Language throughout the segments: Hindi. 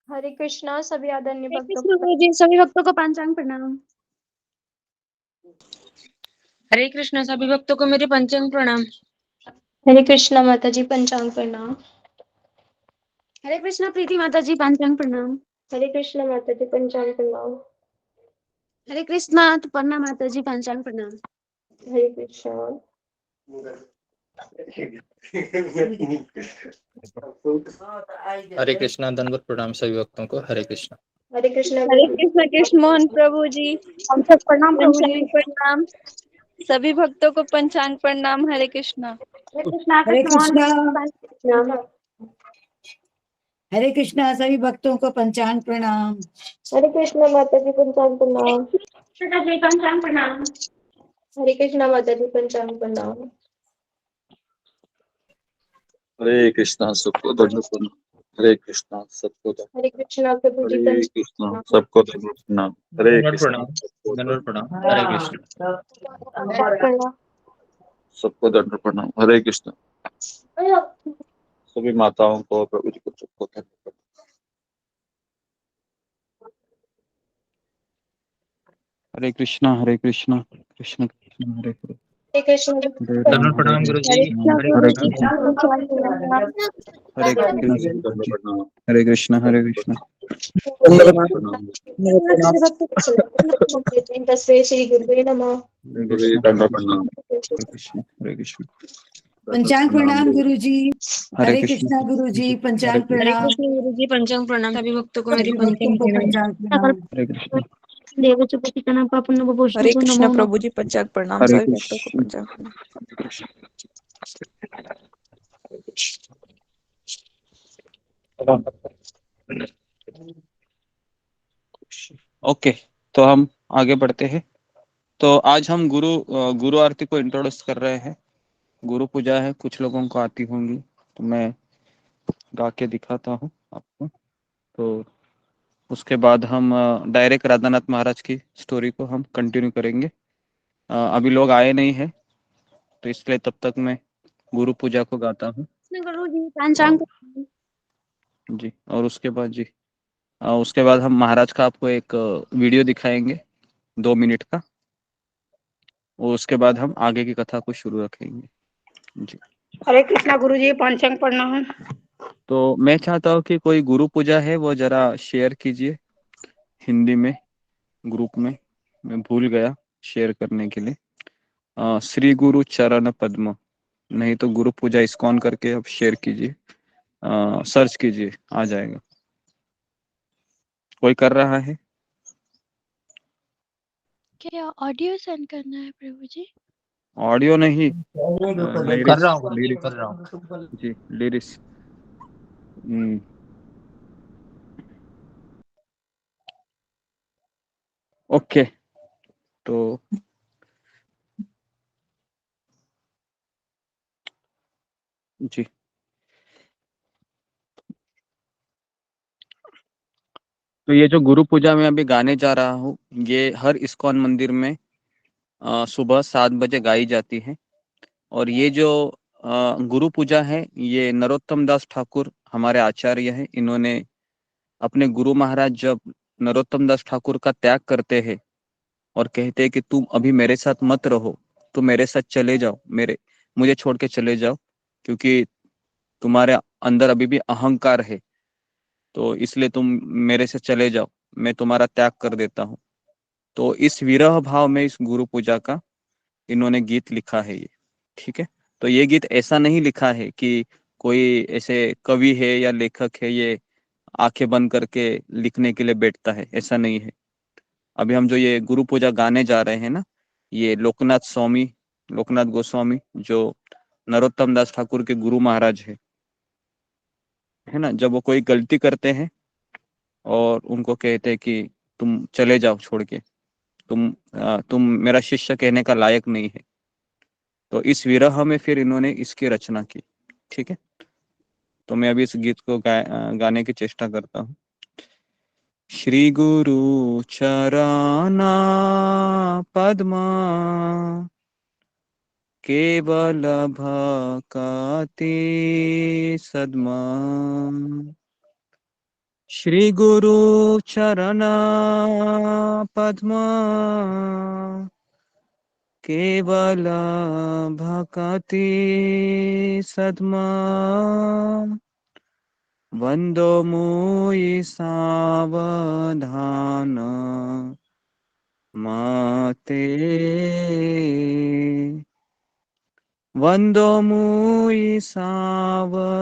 हरे कृष्णा सभी आदरणीय हरे भक्तों कृष्ण को। गुरुजी, सभी भक्तों को पंचांग प्रणाम। हरे कृष्णा सभी भक्तों को मेरे पंचांग प्रणाम। हरे कृष्णा माता जी पंचांग प्रणाम। हरे कृष्णा प्रीति माता जी पंचांग प्रणाम। हरे कृष्णा माता जी पंचांग प्रणाम। हरे कृष्णा तुपर्णा माता जी पंचांग प्रणाम। हरे कृष्णा। हरे कृष्णा दंडवत प्रणाम सभी भक्तों को। हरे कृष्णा। हरे कृष्णा हरे कृष्ण कृष्ण मोहन प्रभु जी, पंचांग प्रणाम प्रभु जी। पंचांग प्रणाम सभी भक्तों को। पंचांग प्रणाम। हरे कृष्णा। हरे कृष्णा हरे कृष्ण मोहन कृष्णा। हरे कृष्णा सभी भक्तों को पंचांग प्रणाम। हरे कृष्णा माता जी पंचांग प्रणाम। माता जी पंचांग प्रणाम। हरे कृष्णा माता जी पंचांग प्रणाम। हरे कृष्णा सबको दंडवत प्रणाम। हरे कृष्णा सबको हरे कृष्णा प्रभु जी हरे कृष्णा सबको दंडवत प्रणाम। हरे कृष्णा सबको दंडवत प्रणाम। हरे कृष्णा। पंचांग प्रणाम। सबको दंडवत प्रणाम। हरे कृष्णा। सभी माताओं को प्रभु जी को सबको दंडवत प्रणाम। हरे कृष्णा कृष्ण कृष्ण हरे हरे। हरे कृष्णा दंडवत प्रणाम गुरु जी। हरे कृष्ण हरे गुरु जी, कृष्णा। पंचांग प्रणाम। हरे कृष्णा दंडवत प्रणाम। हरे कृष्णा हरे कृष्णा। दंडवत प्रणाम। तस्मै श्री गुरुवे नमः। हरे सभी कृष्णा दंडवत प्रणाम। हरे कृष्णा हरे कृष्णा। पंचांग प्रणाम गुरु जी। हरे हरे कृष्ण कृष्णा गुरु जी हरे पंचांग कृष्ण हरे प्रणाम। कृष्ण गुरु जी पंचांग प्रणाम सभी भक्तों को मेरी सभी भक्तों पंचांग को प्रणाम। पंचांग प्रणाम। हरे कृष्ण देवचुपति पापन हरे नमो कृष्ण नमो नमः। प्रभु जी, पंचांग प्रणाम हरे सभी भक्तों को। कृष्ण पंचांग प्रणाम। ओके, तो हम आगे बढ़ते हैं। तो आज हम गुरु आरती को इंट्रोड्यूस कर रहे हैं। गुरु पूजा है, कुछ लोगों को आती होंगी, तो मैं गा के दिखाता हूँ आपको। तो उसके बाद हम डायरेक्ट राधानाथ महाराज की स्टोरी को हम कंटिन्यू करेंगे। अभी लोग आए नहीं हैं, तो इसलिए तब तक मैं गुरु पूजा को गाता हूँ। गुरु जी पंचांग जी, और उसके बाद उसके बाद हम महाराज का आपको एक वीडियो दिखाएंगे 2 मिनट का। और उसके बाद हम आगे की कथा को शुरू रखेंगे। जी, हरे कृष्णा गुरु जी पंचांग प्रणाम। तो मैं चाहता हूँ कि कोई गुरु पूजा है वो जरा शेयर कीजिए हिंदी में ग्रुप में। मैं भूल गया शेयर करने के लिए। श्री गुरु चरण पद्म, नहीं तो गुरु पूजा इस्कॉन करके अब शेयर कीजिए, सर्च कीजिए, आ जाएगा। कोई कर रहा है? क्या ऑडियो सेंड करना है प्रभु जी? ऑडियो नहीं, कर लिरिक्स। रहा हूँ कर रहा हूँ। जी, लिरिक्स। ओके, तो जी, तो ये जो गुरु पूजा में अभी गाने जा रहा हूँ, ये हर इस्कॉन मंदिर में सुबह 7 बजे गाई जाती है। और ये जो गुरु पूजा है, ये नरोत्तम दास ठाकुर हमारे आचार्य हैं। इन्होंने अपने गुरु महाराज जब नरोत्तम दास ठाकुर का त्याग करते हैं और कहते हैं कि तुम अभी मेरे साथ मत रहो, तुम मेरे साथ चले जाओ, मुझे छोड़ के चले जाओ, क्योंकि तुम्हारे अंदर अभी भी अहंकार है, तो इसलिए तुम मेरे से चले जाओ, मैं तुम्हारा त्याग कर देता हूँ। तो इस विरह भाव में इस गुरु पूजा का इन्होंने गीत लिखा है ये। ठीक है, तो ये गीत ऐसा नहीं लिखा है कि कोई ऐसे कवि है या लेखक है ये आंखें बंद करके लिखने के लिए बैठता है, ऐसा नहीं है। अभी हम जो ये गुरु पूजा गाने जा रहे हैं ना, ये लोकनाथ गोस्वामी जो नरोत्तम दास ठाकुर के गुरु महाराज है ना, जब वो कोई गलती करते हैं और उनको कहते हैं कि तुम चले जाओ छोड़ के, तुम मेरा शिष्य कहने का लायक नहीं है, तो इस विरह में फिर इन्होंने इसकी रचना की। ठीक है, तो मैं अभी इस गीत को गाने की चेष्टा करता हूँ। श्री गुरु चरणा पद्मा केवल भक्ति सद्मा श्री गुरु चरण पद्म केवल भक्ति सद्मा वंदो मुई सावधान माते वंदो मुई सावधान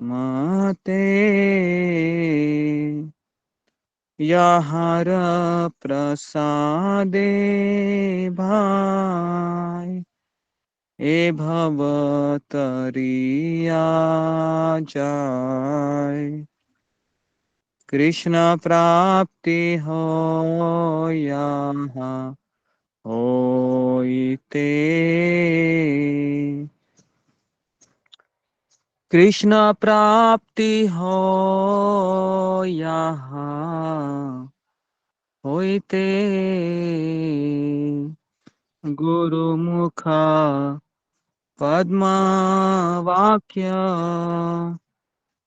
माते याहार प्रसादे भाई ए भवतरिया जाय कृष्ण प्राप्ति हो यहाँ होइते कृष्ण प्राप्ति हो यहाँ होइते गुरुमुख पद्मा वाक्य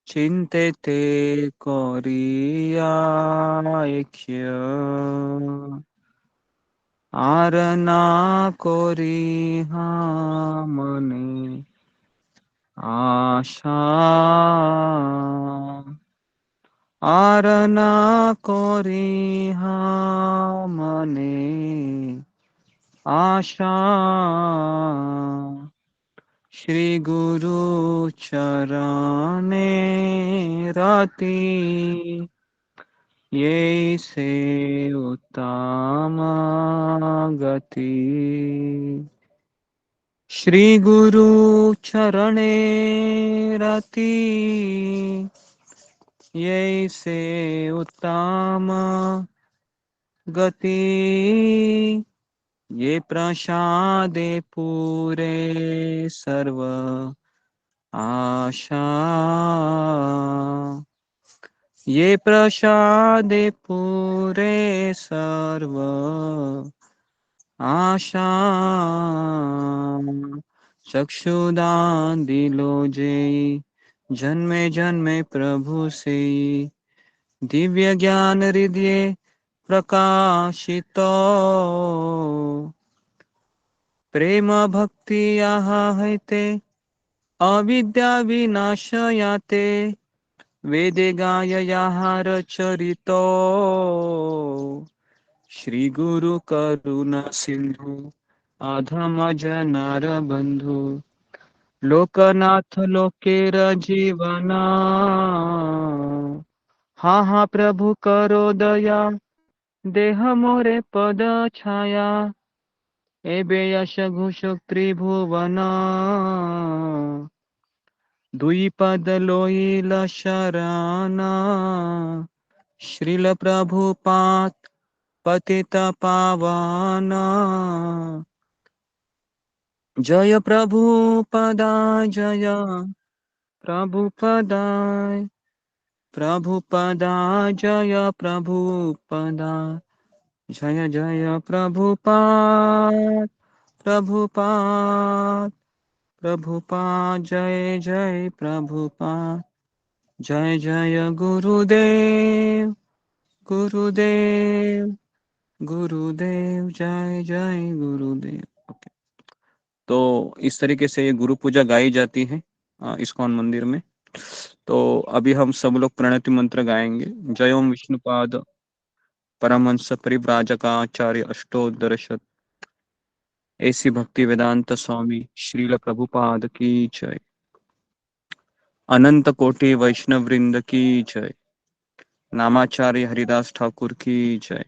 चिंतेते कोरियाख्य आरना कोरिहा मने आशा आरना कोरिहा मने आशा श्री गुरु चरणे रति ये से उत्तम गति श्री गुरु चरणे रति ये से उत्तम गति ये प्रसादे पूरे सर्व आशा ये प्रसादे पूरे सर्व आशा चक्षुदान दिलो जे जन्मे जन्मे प्रभु से दिव्य ज्ञान हृदय प्रकाशितो प्रेम भक्ति यहाँ हैते अविद्या विनाशयाते वेदे गाय यहाँ रचरितो श्री गुरु करुणा सिंधु अधम जनार बंधु लोकनाथ लोकेर जीवना हाँ हाँ प्रभु करो दया देह मोरे पद छाया एबे यश घोष त्रिभुवन दुई पद लोइल शरणा श्रील प्रभुपाद पतित पावन जय प्रभुपदा जय प्रभुपदा प्रभुपदा जय प्रभुपदा जय जय प्रभुपाद प्रभुपाद प्रभुपाद जय जय प्रभुपाद जय जय गुरुदेव गुरुदेव गुरुदेव जय जय गुरुदेव। ओके, तो इस तरीके से ये गुरु पूजा गाई जाती है इस्कॉन मंदिर में। तो अभी हम सब लोग प्रणति मंत्र गाएंगे। जय ओम विष्णुपाद परमहंस परिव्राजकाचार्य अष्टोत्तरशत ऐसी भक्ति वेदांत स्वामी श्रील प्रभुपाद की जय। अनंत कोटि वैष्णव वृंद की जय। नामाचार्य हरिदास ठाकुर की जय।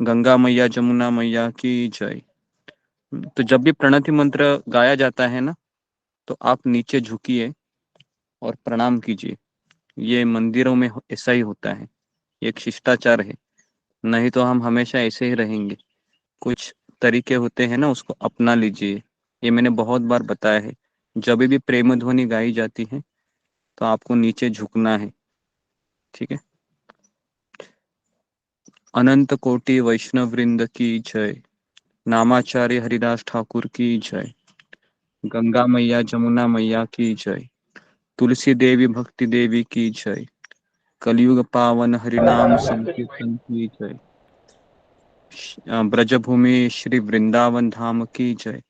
गंगा मैया जमुना मैया की जय। तो जब भी प्रणति मंत्र गाया जाता है ना, तो आप नीचे झुकिए और प्रणाम कीजिए। ये मंदिरों में ऐसा ही होता है, एक शिष्टाचार है, नहीं तो हम हमेशा ऐसे ही रहेंगे। कुछ तरीके होते हैं ना, उसको अपना लीजिए। ये मैंने बहुत बार बताया है। जब भी प्रेम ध्वनि गाई जाती है तो आपको नीचे झुकना है, ठीक है। अनंत कोटि वैष्णव वृंद की जय। नामाचार्य हरिदास ठाकुर की जय। गंगा मैया जमुना मैया की जय। तुलसी देवी भक्ति देवी की जय। कलयुग पावन हरिनाम संकीर्तन की जय। ब्रजभूमि श्री वृंदावन धाम की जय।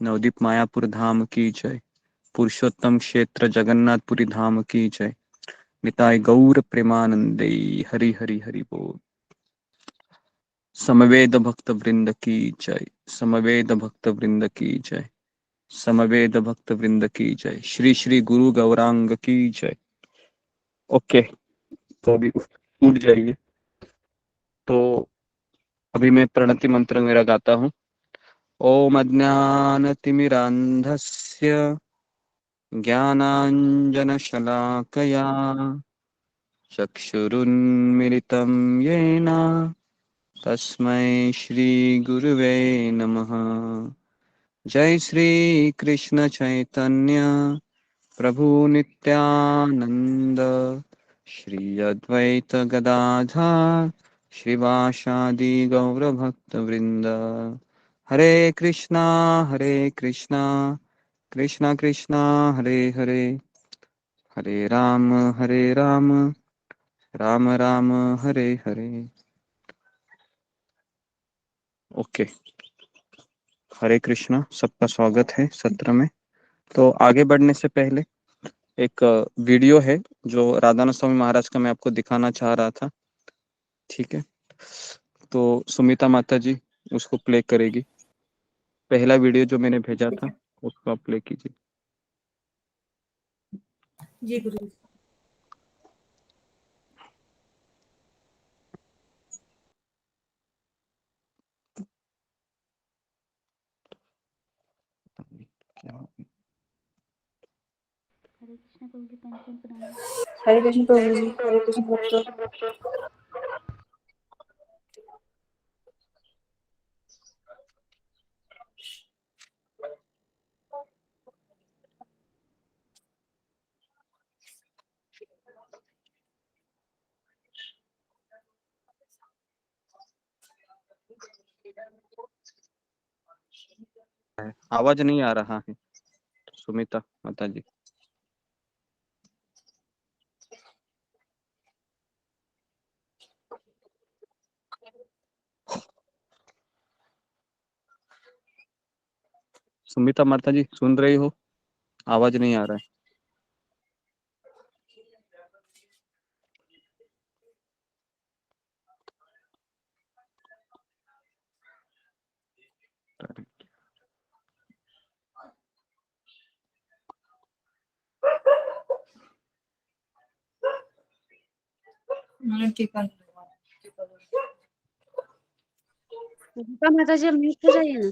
नवदीप मायापुर धाम की जय। पुरुषोत्तम क्षेत्र जगन्नाथपुरी धाम की जय। निताय गौर प्रेमानंदे। हरि हरि हरि बोल। समवेद भक्त वृंद की जय। समवेद भक्त वृंद की जय। समवेद भक्त वृंद की जय। श्री श्री गुरु गौरांग की जय। ओके, तो अभी उठ जाइए। तो अभी मैं प्रणति मंत्र मेरा गाता हूँ। ओम अज्ञानतिमिरान्धस्य ज्ञानाञ्जनशलाकया चक्षुरुन्मिलितं येन तस्मै श्रीगुरुवे नमः। जय श्री कृष्ण चैतन्य प्रभु नित्यानंद श्री अद्वैत गदाधर श्रीवासादि गौर भक्त वृंद। हरे कृष्णा कृष्णा कृष्णा हरे हरे, हरे राम राम राम हरे हरे। ओके, हरे कृष्णा। सबका स्वागत है सत्र में। तो आगे बढ़ने से पहले एक वीडियो है जो राधानाथ स्वामी महाराज का मैं आपको दिखाना चाह रहा था। ठीक है, तो सुमिता माता जी उसको प्ले करेगी। पहला वीडियो जो मैंने भेजा था उसको आप प्ले कीजिए। जी गुरु। हरे कृष्ण प्रभु जी। हरे कृष्ण भक्तों। आवाज नहीं आ रहा है सुमिता माता जी। सुमिता माता जी सुन रही हो? आवाज नहीं आ रहा है। ठीक है। गीता माता जी, अब म्यूट हो जाइए ना।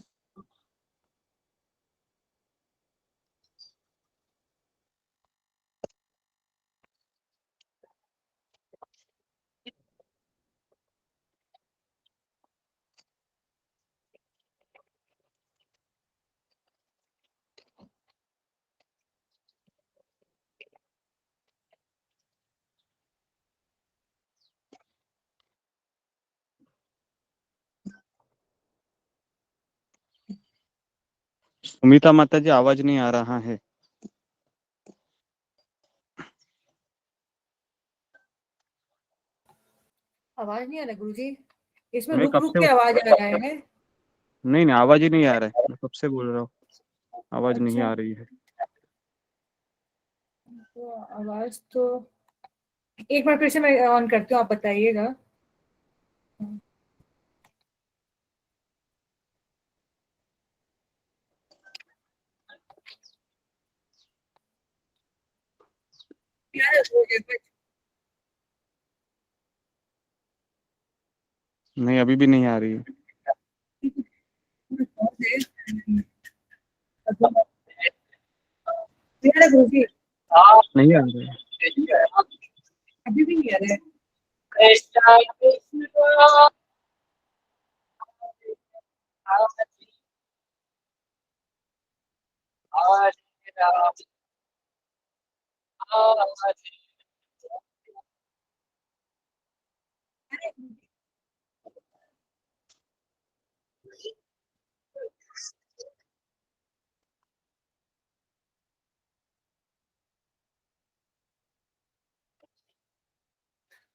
सुमिता माता जी आवाज नहीं आ रहा है। आवाज नहीं आ रहा गुरु जी। इसमें मैं रुक कब रुक से के आवाज आ रहा है। नहीं आवाज ही नहीं आ रहा है। मैं कब से बोल रहा हूँ, आवाज नहीं अच्छा, आ रही है। तो आवाज तो एक बार फिर से मैं ऑन करती हूँ, आप बताइएगा। नहीं, अभी भी नहीं आ रही है। गुरु जी नहीं आ रही है। अभी भी नहीं आ रहा है।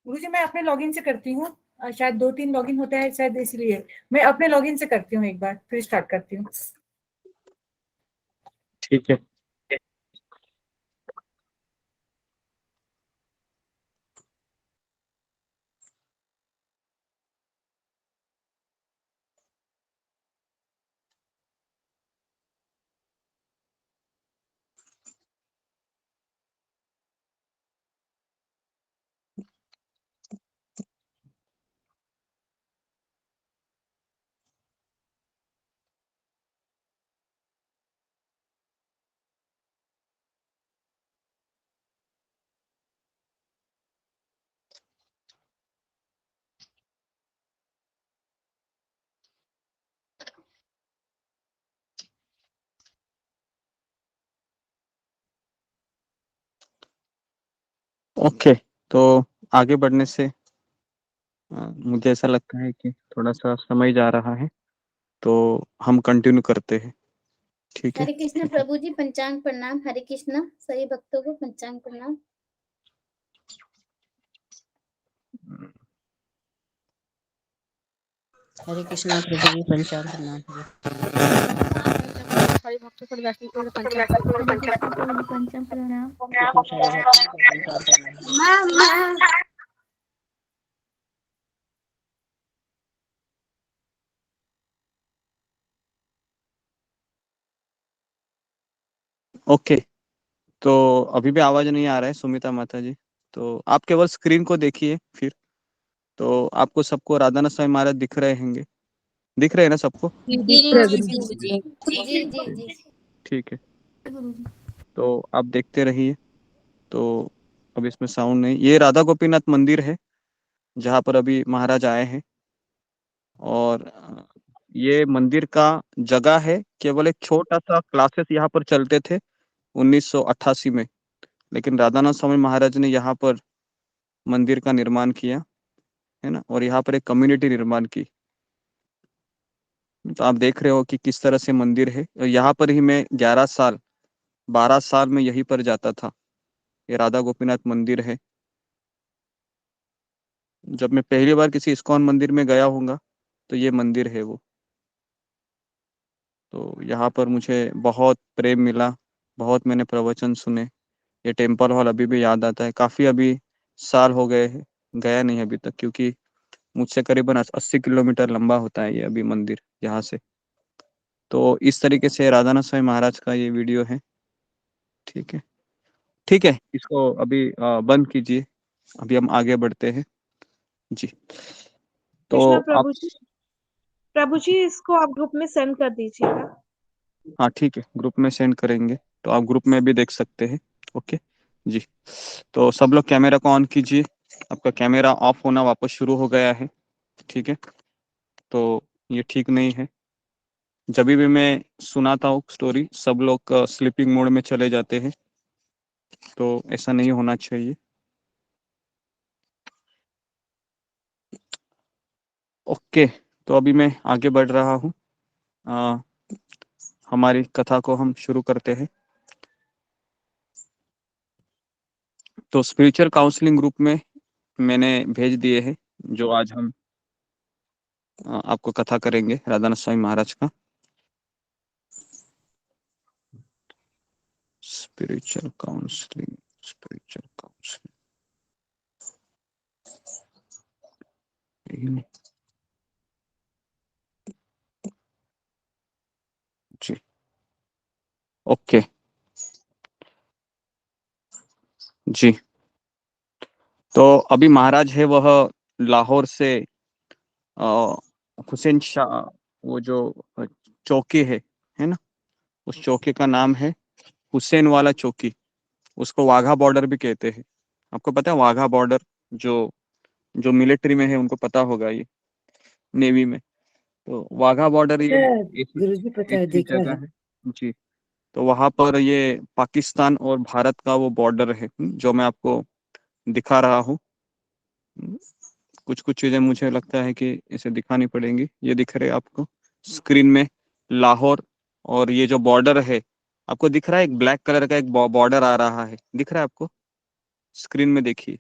गुरुजी मैं अपने लॉगिन से करती हूँ। शायद 2-3 लॉगिन होता है शायद, इसलिए मैं अपने लॉगिन से करती हूँ एक बार, फिर स्टार्ट करती हूँ। ठीक है। ओके, तो आगे बढ़ने से मुझे ऐसा लगता है कि थोड़ा सा समय जा रहा है, तो हम कंटिन्यू करते हैं। ठीक है। हरे कृष्ण प्रभु जी, पंचांग प्रणाम। हरे कृष्ण सभी भक्तों को पंचांग प्रणाम। हरे कृष्णा प्रभु जी पंचांग प्रणाम। सभी भक्तों को वैष्णव को पंचांग पंचम प्रणाम। ओके, तो अभी भी आवाज नहीं आ रहा है सुमिता माता जी, तो आप केवल स्क्रीन को देखिए फिर। तो आपको सबको राधानाथ स्वामी महाराज दिख रहे होंगे, दिख रहे हैं ना सबको? जी जी जी। जी जी जी। ठीक है, तो आप देखते रहिए। तो अब इसमें साउंड नहीं, ये राधा गोपीनाथ मंदिर है जहाँ पर अभी महाराज आए हैं। और ये मंदिर का जगह है, केवल एक छोटा सा क्लासेस यहाँ पर चलते थे 1988 में, लेकिन राधानाथ स्वामी महाराज ने यहाँ पर मंदिर का निर्माण किया है ना, और यहाँ पर एक कम्युनिटी निर्माण की। तो आप देख रहे हो कि किस तरह से मंदिर है, और यहाँ पर ही मैं 12 साल में यहीं पर जाता था। ये राधा गोपीनाथ मंदिर है। जब मैं पहली बार किसी इस्कॉन मंदिर में गया हूँगा तो ये मंदिर है वो। तो यहाँ पर मुझे बहुत प्रेम मिला, बहुत मैंने प्रवचन सुने। ये टेम्पल हॉल अभी भी याद आता है। काफ़ी अभी साल हो गए हैं, गया नहीं अभी तक, क्योंकि मुझसे करीबन 80 किलोमीटर लंबा होता है ये अभी मंदिर यहाँ से। तो इस तरीके से राधानाथ स्वामी महाराज का ये वीडियो है। ठीक है, ठीक है, इसको अभी बंद कीजिए, अभी हम आगे बढ़ते हैं जी। तो कृष्णा आप, प्रभु जी इसको आप ग्रुप में सेंड कर दीजिएगा। हाँ ठीक है, ग्रुप में सेंड करेंगे, तो आप ग्रुप में भी देख सकते हैं। ओके जी। तो सब लोग कैमरा को ऑन कीजिए। आपका कैमरा ऑफ होना वापस शुरू हो गया है। ठीक है, तो ये ठीक नहीं है। जब भी मैं सुनाता हूँ स्टोरी, सब लोग स्लीपिंग मोड में चले जाते हैं, तो ऐसा नहीं होना चाहिए। ओके, तो अभी मैं आगे बढ़ रहा हूँ। हमारी कथा को हम शुरू करते हैं। तो स्पिरिचुअल काउंसलिंग ग्रुप में मैंने भेज दिए हैं, जो आज हम आपको कथा करेंगे राधानाथ स्वामी महाराज का। स्पिरिचुअल काउंसलिंग, स्पिरिचुअल काउंसलिंग जी। ओके जी। तो अभी महाराज है वह लाहौर से हुसैन शाह, वो जो चौकी है ना, उस चौकी का नाम है हुसैन वाला चौकी। उसको वाघा बॉर्डर भी कहते हैं। आपको पता है वाघा बॉर्डर? जो जो मिलिट्री में है उनको पता होगा, ये नेवी में। तो वाघा बॉर्डर ये गुरुजी पता है, ऐसी देखा जगह है। है जी। तो वहां पर ये पाकिस्तान और भारत का वो बॉर्डर है, जो मैं आपको दिखा रहा हूँ। कुछ कुछ चीजें मुझे लगता है कि इसे दिखानी पड़ेंगी। ये दिख रहे हैं आपको स्क्रीन में लाहौर, और ये जो बॉर्डर है आपको दिख रहा है, एक ब्लैक कलर का एक बॉर्डर आ रहा है, दिख रहा है आपको? स्क्रीन में देखिए।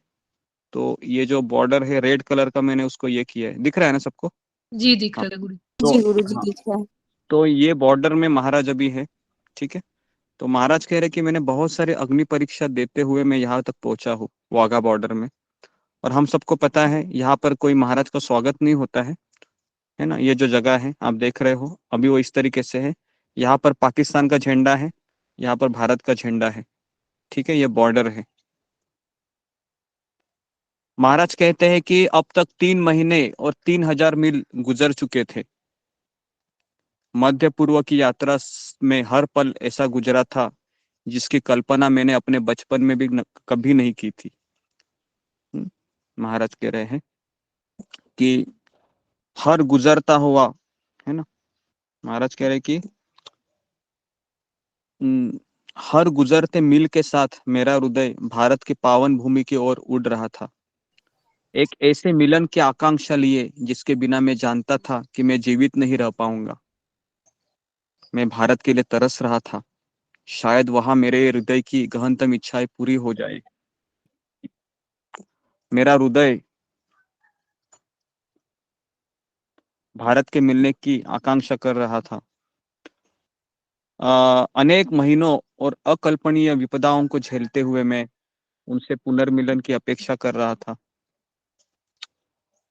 तो ये जो बॉर्डर है रेड कलर का, मैंने उसको ये किया है, दिख रहा है ना सबको? जी दिख हाँ। रहा है गुरु। तो हाँ, तो ये बॉर्डर में महाराज अभी है, ठीक है। तो महाराज कह रहे कि मैंने बहुत सारे अग्नि परीक्षा देते हुए मैं यहाँ तक पहुंचा हूँ, वाघा बॉर्डर में। और हम सबको पता है यहाँ पर कोई महाराज का स्वागत नहीं होता है ना। ये जो जगह है आप देख रहे हो अभी वो इस तरीके से है। यहाँ पर पाकिस्तान का झंडा है, यहाँ पर भारत का झंडा है, ठीक है। ये बॉर्डर है। महाराज कहते हैं कि अब तक 3 महीने और 3,000 मील गुजर चुके थे। मध्य पूर्व की यात्रा में हर पल ऐसा गुजरा था जिसकी कल्पना मैंने अपने बचपन में भी कभी नहीं की थी। महाराज कह रहे हैं कि हर गुजरता हुआ, है ना। महाराज कह रहे हैं कि हर गुजरते मील के साथ मेरा हृदय भारत की पावन भूमि की ओर उड़ रहा था, एक ऐसे मिलन की आकांक्षा लिए जिसके बिना मैं जानता था कि मैं जीवित नहीं रह पाऊंगा। मैं भारत के लिए तरस रहा था, शायद वहां मेरे हृदय की गहनतम इच्छाएं पूरी हो जाए। मेरा हृदय भारत के मिलने की आकांक्षा कर रहा था। अनेक महीनों और अकल्पनीय विपदाओं को झेलते हुए मैं उनसे पुनर्मिलन की अपेक्षा कर रहा था।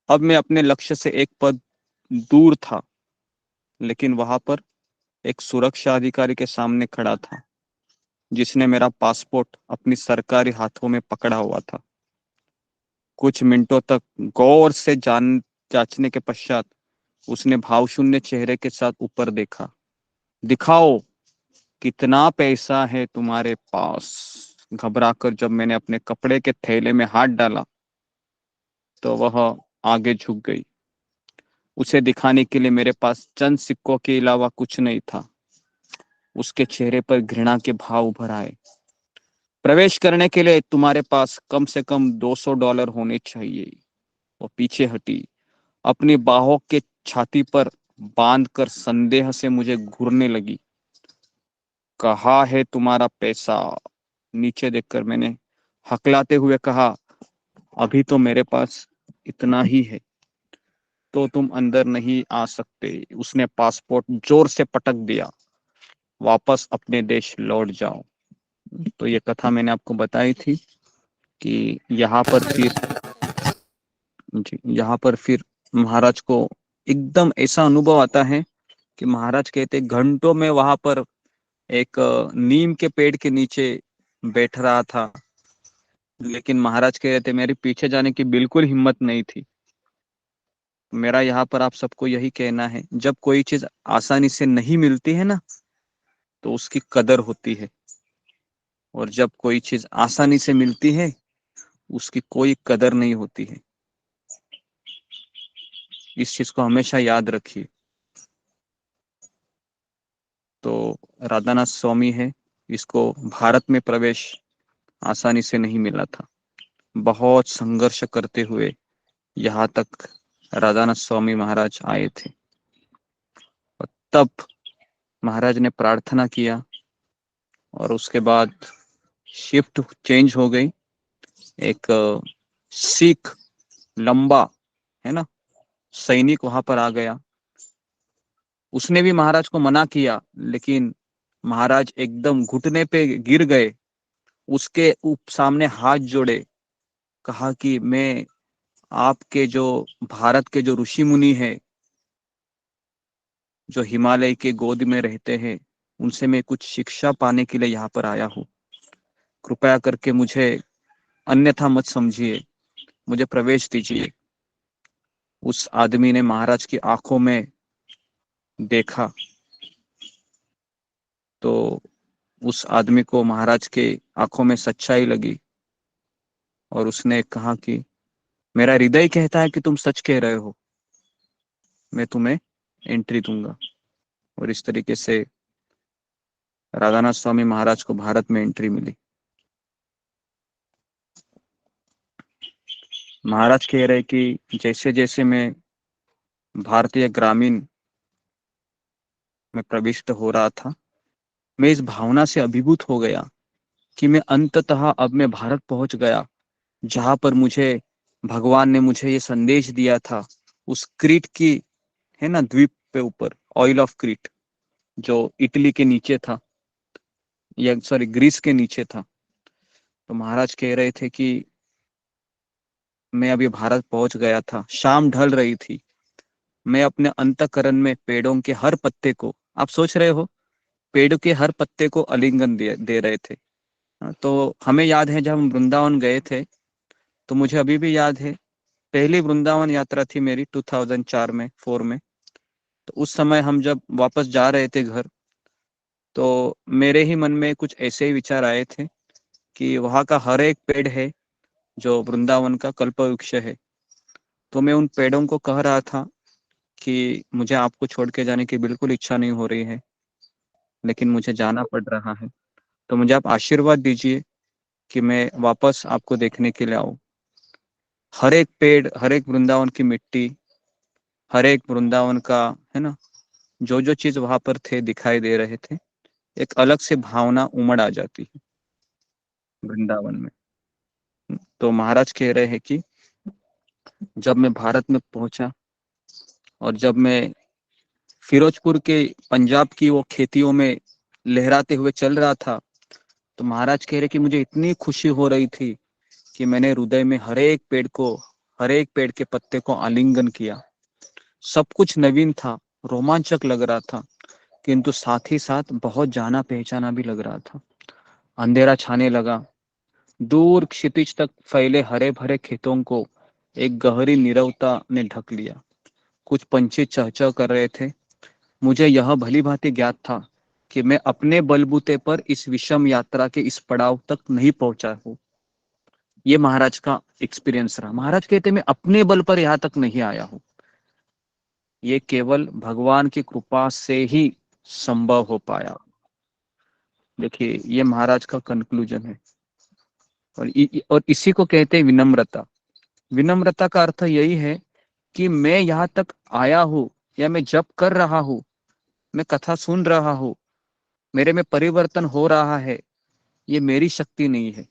अब मैं अपने लक्ष्य से एक पद दूर था, लेकिन वहां पर एक सुरक्षा अधिकारी के सामने खड़ा था जिसने मेरा पासपोर्ट अपनी सरकारी हाथों में पकड़ा हुआ था। कुछ मिनटों तक गौर से जांचने के पश्चात उसने भावशून्य चेहरे के साथ ऊपर देखा। दिखाओ कितना पैसा है तुम्हारे पास। घबराकर जब मैंने अपने कपड़े के थैले में हाथ डाला तो वह आगे झुक गई। उसे दिखाने के लिए मेरे पास चंद सिक्कों के अलावा कुछ नहीं था। उसके चेहरे पर घृणा के भाव उभर आए। प्रवेश करने के लिए तुम्हारे पास कम से कम $200 होने चाहिए। वो पीछे हटी, अपनी बाहों के छाती पर बांधकर संदेह से मुझे घूरने लगी। कहाँ है तुम्हारा पैसा? नीचे देखकर मैंने हकलाते हुए कहा, अभी तो मेरे पास इतना ही है, तो तुम अंदर नहीं आ सकते। उसने पासपोर्ट जोर से पटक दिया। वापस अपने देश लौट जाओ। तो ये कथा मैंने आपको बताई थी कि यहाँ पर फिर महाराज को एकदम ऐसा अनुभव आता है कि महाराज कहते घंटों में वहां पर एक नीम के पेड़ के नीचे बैठ रहा था, लेकिन महाराज कह रहे थे मेरे पीछे जाने की बिल्कुल हिम्मत नहीं थी। मेरा यहाँ पर आप सबको यही कहना है, जब कोई चीज आसानी से नहीं मिलती है ना तो उसकी कदर होती है, और जब कोई चीज आसानी से मिलती है उसकी कोई कदर नहीं होती है। इस चीज को हमेशा याद रखिए। तो राधानाथ स्वामी है, इसको भारत में प्रवेश आसानी से नहीं मिला था। बहुत संघर्ष करते हुए यहाँ तक राधानाथ स्वामी महाराज आए थे। और तब महाराज ने प्रार्थना किया और उसके बाद शिफ्ट चेंज हो गई। एक सिख लंबा, है ना, सैनिक वहां पर आ गया। उसने भी महाराज को मना किया, लेकिन महाराज एकदम घुटने पे गिर गए, उसके सामने हाथ जोड़े, कहा कि मैं आपके जो भारत के जो ऋषि मुनि है, जो हिमालय के गोद में रहते हैं, उनसे मैं कुछ शिक्षा पाने के लिए यहाँ पर आया हूँ। कृपया करके मुझे अन्यथा मत समझिए, मुझे प्रवेश दीजिए। उस आदमी ने महाराज की आंखों में देखा तो उस आदमी को महाराज के आंखों में सच्चाई लगी और उसने कहा कि मेरा हृदय कहता है कि तुम सच कह रहे हो, मैं तुम्हें एंट्री दूंगा। और इस तरीके से राधानाथ स्वामी महाराज को भारत में एंट्री मिली। महाराज कह रहे कि जैसे जैसे मैं भारतीय ग्रामीण में प्रविष्ट हो रहा था, मैं इस भावना से अभिभूत हो गया कि मैं अंततः अब मैं भारत पहुंच गया, जहां पर मुझे भगवान ने मुझे ये संदेश दिया था उस क्रीट की, है ना, द्वीप पे ऊपर, ऑयल ऑफ क्रीट, जो इटली के नीचे था, या सॉरी ग्रीस के नीचे था। तो महाराज कह रहे थे कि मैं अभी भारत पहुंच गया था, शाम ढल रही थी, मैं अपने अंतःकरण में पेड़ों के हर पत्ते को, आप सोच रहे हो, पेड़ के हर पत्ते को आलिंगन दे रहे थे। तो हमें याद है जब हम वृंदावन गए थे, तो मुझे अभी भी याद है, पहली वृंदावन यात्रा थी मेरी 2004 में 4 में। तो उस समय हम जब वापस जा रहे थे घर, तो मेरे ही मन में कुछ ऐसे ही विचार आए थे कि वहाँ का हर एक पेड़ है जो वृंदावन का कल्पवृक्ष है। तो मैं उन पेड़ों को कह रहा था कि मुझे आपको छोड़ के जाने की बिल्कुल इच्छा नहीं हो रही है, लेकिन मुझे जाना पड़ रहा है। तो मुझे आप आशीर्वाद दीजिए कि मैं वापस आपको देखने के लिए आऊं। हर एक पेड़, हर एक वृंदावन की मिट्टी, हर एक वृंदावन का, है ना, जो जो चीज वहां पर थे दिखाई दे रहे थे, एक अलग से भावना उमड़ आ जाती है वृंदावन में। तो महाराज कह रहे हैं कि जब मैं भारत में पहुंचा और जब मैं फिरोजपुर के पंजाब की वो खेतियों में लहराते हुए चल रहा था, तो महाराज कह रहे कि मुझे इतनी खुशी हो रही थी कि मैंने हृदय में हर एक पेड़ को, हर एक पेड़ के पत्ते को आलिंगन किया। सब कुछ नवीन था, रोमांचक लग रहा था, किंतु साथ ही साथ बहुत जाना पहचाना भी लग रहा था। अंधेरा छाने लगा, दूर क्षितिज तक फैले हरे भरे खेतों को एक गहरी नीरवता ने ढक लिया। कुछ पंछी चहचह कर रहे थे। मुझे यह भली भांति ज्ञात था कि मैं अपने बलबूते पर इस विषम यात्रा के इस पड़ाव तक नहीं पहुंचा हूं। ये महाराज का एक्सपीरियंस रहा। महाराज कहते मैं अपने बल पर यहां तक नहीं आया हूं, ये केवल भगवान की कृपा से ही संभव हो पाया। देखिए ये महाराज का कंक्लूजन है। और इसी को कहते हैं विनम्रता। विनम्रता का अर्थ यही है कि मैं यहाँ तक आया हूँ, या मैं जप कर रहा हूँ, मैं कथा सुन रहा हूँ, मेरे में परिवर्तन हो रहा है, ये मेरी शक्ति नहीं है,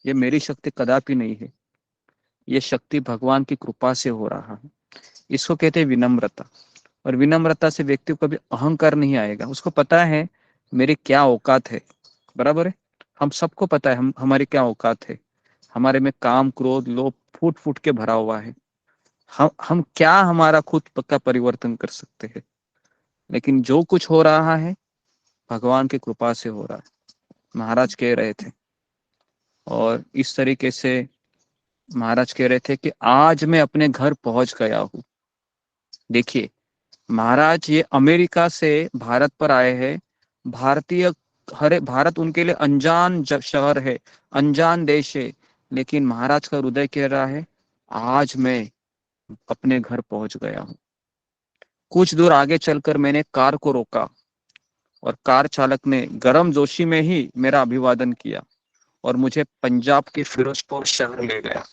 ये मेरी शक्ति कदापि नहीं है, ये शक्ति भगवान की कृपा से हो रहा है। इसको कहते हैं विनम्रता। और विनम्रता से व्यक्ति को कभी अहंकार नहीं आएगा। उसको पता है मेरी क्या औकात है, बराबर है। हम सबको पता है हमारी क्या औकात है। हमारे में काम, क्रोध, लोभ फूट फूट के भरा हुआ है। हम क्या हमारा खुद का परिवर्तन कर सकते हैं। लेकिन जो कुछ हो रहा है भगवान की कृपा से हो रहा है, महाराज कह रहे थे। और इस तरीके से महाराज कह रहे थे कि आज मैं अपने घर पहुंच गया हूँ। देखिए महाराज ये अमेरिका से भारत पर आए हैं। भारतीय, हरे भारत उनके लिए अनजान शहर है, अनजान देश है, लेकिन महाराज का हृदय कह रहा है आज मैं अपने घर पहुंच गया हूँ। कुछ दूर आगे चलकर मैंने कार को रोका और कार चालक ने गर्म जोशी में ही मेरा अभिवादन किया और मुझे पंजाब के फिरोजपुर शहर ले गया।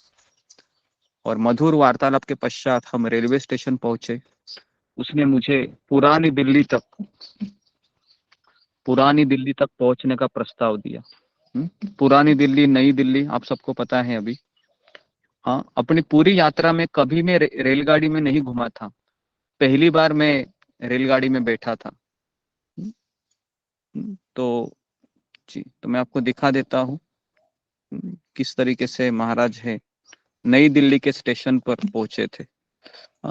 और मधुर वार्तालाप के पश्चात हम रेलवे स्टेशन पहुंचे। उसने मुझे पुरानी दिल्ली तक पहुंचने का प्रस्ताव दिया। पुरानी दिल्ली, नई दिल्ली आप सबको पता है अभी। हाँ, अपनी पूरी यात्रा में कभी मैं रेलगाड़ी में नहीं घुमा था, पहली बार मैं रेलगाड़ी में बैठा था। तो जी, तो मैं आपको दिखा देता हूँ किस तरीके से महाराज है नई दिल्ली के स्टेशन पर पहुंचे थे।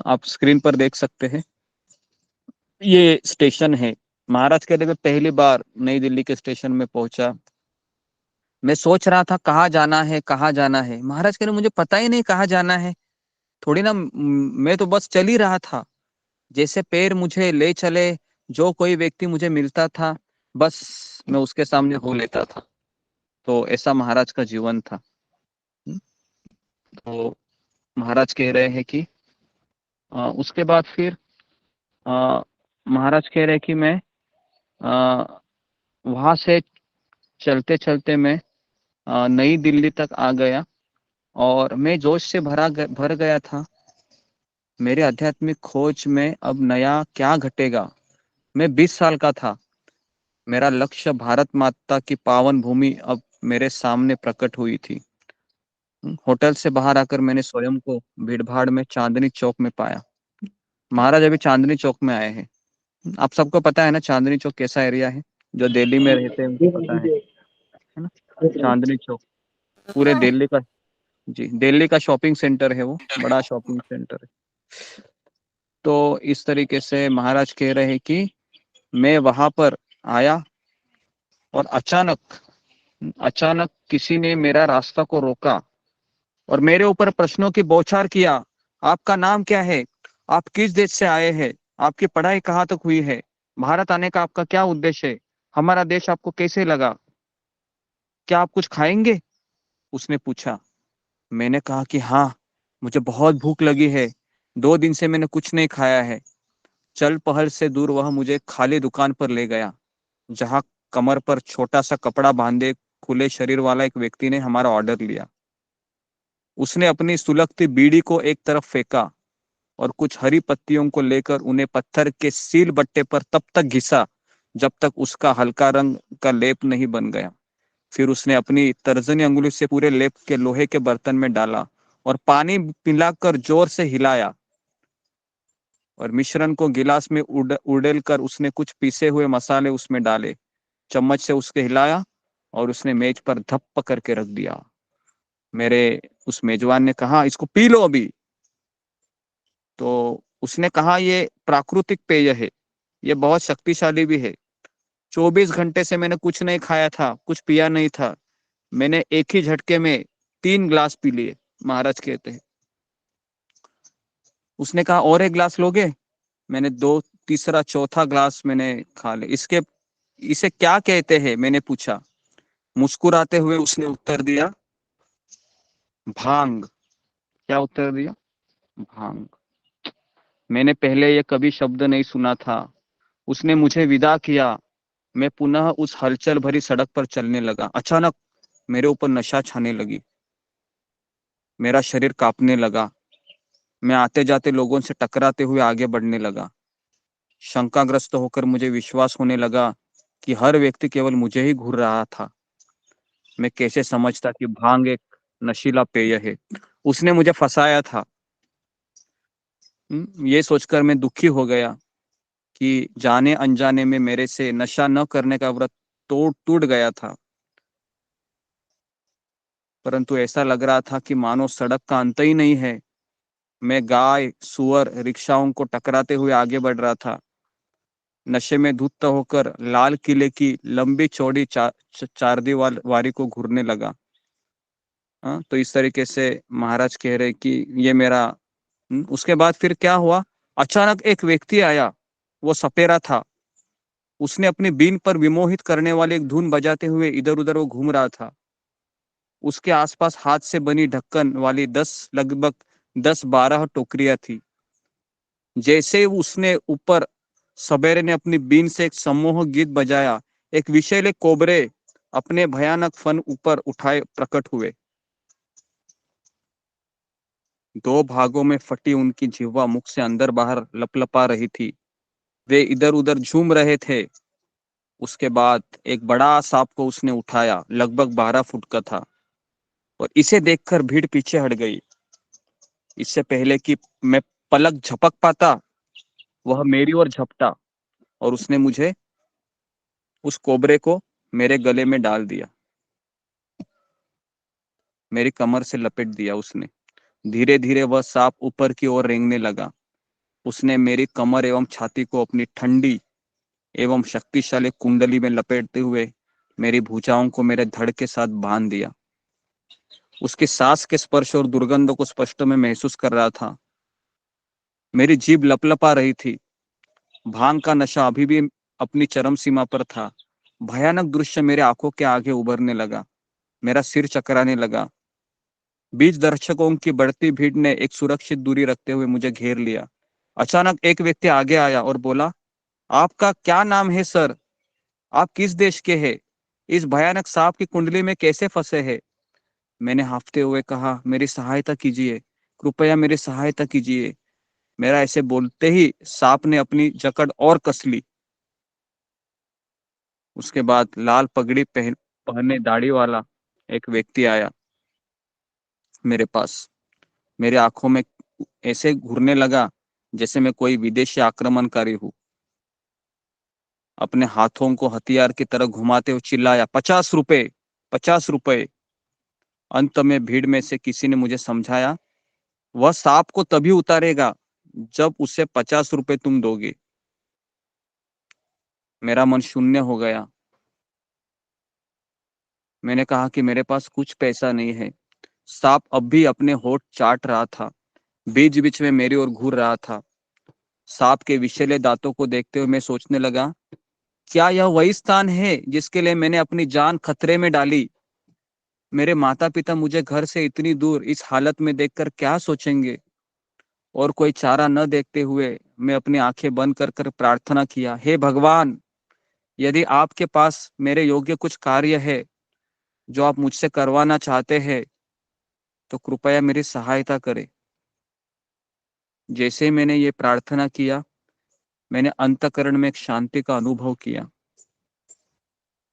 आप स्क्रीन पर देख सकते हैं, ये स्टेशन है। महाराज कहते मैं पहली बार नई दिल्ली के स्टेशन में पहुंचा। मैं सोच रहा था कहाँ जाना है, कहाँ जाना है। महाराज कह रहे मुझे पता ही नहीं कहाँ जाना है, थोड़ी ना, मैं तो बस चल ही रहा था, जैसे पैर मुझे ले चले, जो कोई व्यक्ति मुझे मिलता था बस मैं उसके सामने हो लेता था। तो ऐसा महाराज का जीवन था। तो महाराज कह रहे हैं कि उसके बाद फिर महाराज कह रहे हैं कि मैं वहां से चलते चलते मैं नई दिल्ली तक आ गया और मैं जोश से भर गया था। मेरे आध्यात्मिक खोज में अब नया क्या घटेगा। मैं 20 साल का था। मेरा लक्ष्य भारत माता की पावन भूमि अब मेरे सामने प्रकट हुई थी। होटल से बाहर आकर मैंने स्वयं को भीड़-भाड़ में चांदनी चौक में पाया। महाराज अभी चांदनी चौक में आए हैं। आप सबको पता है ना चांदनी चौक कैसा एरिया है? जो दिल्ली में रहते हैं उनको पता है ना? चांदनी चौक पूरे दिल्ली का जी, दिल्ली का शॉपिंग सेंटर है वो, बड़ा शॉपिंग सेंटर है। तो इस तरीके से महाराज कह रहे हैं कि मैं वहां पर आया और अचानक किसी ने मेरा रास्ता को रोका और मेरे ऊपर प्रश्नों की बौछार किया। आपका नाम क्या है? आप किस देश से आए हैं? आपकी पढ़ाई कहाँ तक हुई है? भारत आने का आपका क्या उद्देश्य है? हमारा देश आपको कैसे लगा? क्या आप कुछ खाएंगे? उसने पूछा। मैंने कहा कि हाँ, मुझे बहुत भूख लगी है। 2 दिन से मैंने कुछ नहीं खाया है। चल पहल से दूर वह मुझे खाली दुकान पर ले गया, जहां कमर पर छोटा सा कपड़ा बांधे खुले शरीर वाला एक व्यक्ति ने हमारा ऑर्डर लिया। उसने अपनी सुलगती बीड़ी को एक तरफ फेंका और कुछ हरी पत्तियों को लेकर उन्हें पत्थर के सील बट्टे पर तब तक घिसा जब तक उसका हल्का रंग का लेप नहीं बन गया। फिर उसने अपनी तर्जनी अंगुली से पूरे लेप के लोहे के बर्तन में डाला और पानी पिलाकर जोर से हिलाया और मिश्रण को गिलास में उड़ेल कर उसने कुछ पीसे हुए मसाले उसमें डाले, चम्मच से उसके हिलाया और उसने मेज पर धप्प करके रख दिया। मेरे उस मेजबान ने कहा, इसको पी लो अभी। तो उसने कहा, ये प्राकृतिक पेय है, ये बहुत शक्तिशाली भी है। 24 घंटे से मैंने कुछ नहीं खाया था, कुछ पिया नहीं था। मैंने एक ही झटके में 3 ग्लास पी लिए, महाराज कहते हैं। उसने कहा, और एक ग्लास लोगे? मैंने 2, तीसरा, चौथा ग्लास मैंने खा ले। इसे क्या कहते हैं? मैंने पूछा। मुस्कुराते हुए उसने उत्तर दिया, भांग। क्या उत्तर दिया? भांग। मैंने पहले ये कभी शब्द नहीं सुना था। उसने मुझे विदा किया। मैं पुनः उस हलचल भरी सड़क पर चलने लगा। अचानक मेरे ऊपर नशा छाने लगी। मेरा शरीर कांपने लगा। मैं आते जाते लोगों से टकराते हुए आगे बढ़ने लगा। शंकाग्रस्त होकर मुझे विश्वास होने लगा कि हर व्यक्ति केवल मुझे ही घूर रहा था। मैं कैसे समझता कि भांग एक नशीला पेय है। उसने मुझे फंसाया था। ये सोचकर मैं दुखी हो गया कि जाने अनजाने में मेरे से नशा न करने का व्रत टूट गया था। परंतु ऐसा लग रहा था कि मानो सड़क का अंत ही नहीं है। मैं गाय, सुअर, रिक्शाओं को टकराते हुए आगे बढ़ रहा था। नशे में धुत होकर लाल किले की लंबी चौड़ी चारदीवारी को घूरने लगा। तो इस तरीके से महाराज कह रहे कि ये मेरा। उसके बाद फिर क्या हुआ? अचानक एक व्यक्ति आया। वो सपेरा था। उसने अपनी बीन पर विमोहित करने वाली एक धुन बजाते हुए इधर उधर वो घूम रहा था। उसके आसपास हाथ से बनी ढक्कन वाली लगभग 10-12 टोकरियां थी। जैसे उसने ऊपर सवेरे ने अपनी बीन से एक सम्मोहक गीत बजाया, एक विषैले कोबरे अपने भयानक फन ऊपर उठाए प्रकट हुए। 2 भागों में फटी उनकी जिह्वा मुख से अंदर बाहर लपलपा रही थी। वे इधर उधर झूम रहे थे। उसके बाद एक बड़ा सांप को उसने उठाया, लगभग 12 फुट का था, और इसे देखकर भीड़ पीछे हट गई। इससे पहले कि मैं पलक झपक पाता, वह मेरी ओर झपटा और उसने मुझे उस कोबरे को मेरे गले में डाल दिया। मेरी कमर से लपेट दिया उसने। धीरे धीरे वह सांप ऊपर की ओर रेंगने लगा। उसने मेरी कमर एवं छाती को अपनी ठंडी एवं शक्तिशाली कुंडली में लपेटते हुए मेरी भुजाओं को मेरे धड़ के साथ बांध दिया। उसकी सांस के स्पर्श और दुर्गंध को स्पष्ट में महसूस कर रहा था। मेरी जीभ लपलपा रही थी। भांग का नशा अभी भी अपनी चरम सीमा पर था। भयानक दृश्य मेरे आंखों के आगे उभरने लगा। मेरा सिर चकराने लगा। बीच दर्शकों की बढ़ती भीड़ ने एक सुरक्षित दूरी रखते हुए मुझे घेर लिया। अचानक एक व्यक्ति आगे आया और बोला, आपका क्या नाम है सर? आप किस देश के हैं? इस भयानक सांप की कुंडली में कैसे फंसे हैं? मैंने हांफते हुए कहा, मेरी सहायता कीजिए, कृपया मेरी सहायता कीजिए। मेरा ऐसे बोलते ही सांप ने अपनी जकड़ और कस ली। उसके बाद लाल पगड़ी पहने दाढ़ी वाला एक व्यक्ति आया। मेरे पास। मेरे आंखों में ऐसे घूरने लगा जैसे मैं कोई विदेशी आक्रमणकारी हूँ। अपने हाथों को हथियार की तरह घुमाते हुए चिल्लाया, 50 रुपए, 50 रुपए। अंत में भीड़ में से किसी ने मुझे समझाया, वह सांप को तभी उतारेगा जब उसे 50 रुपए तुम दोगे। मेरा मन शून्य हो गया। मैंने कहा कि मेरे पास कुछ पैसा नहीं है। सांप अब भी अपने होठ चाट रहा था, बीच बीच में मेरी ओर घूर रहा था। सांप के विषैले दांतों को देखते हुए मैं सोचने लगा, क्या यह वही स्थान है जिसके लिए मैंने अपनी जान खतरे में डाली? मेरे माता पिता मुझे घर से इतनी दूर इस हालत में देखकर क्या सोचेंगे? और कोई चारा न देखते हुए मैं अपनी आंखें बंद कर कर प्रार्थना किया, हे भगवान, यदि आपके पास मेरे योग्य कुछ कार्य है जो आप मुझसे करवाना चाहते हैं तो कृपया मेरी सहायता करें। जैसे ही मैंने ये प्रार्थना किया, मैंने अंतःकरण में एक शांति का अनुभव किया।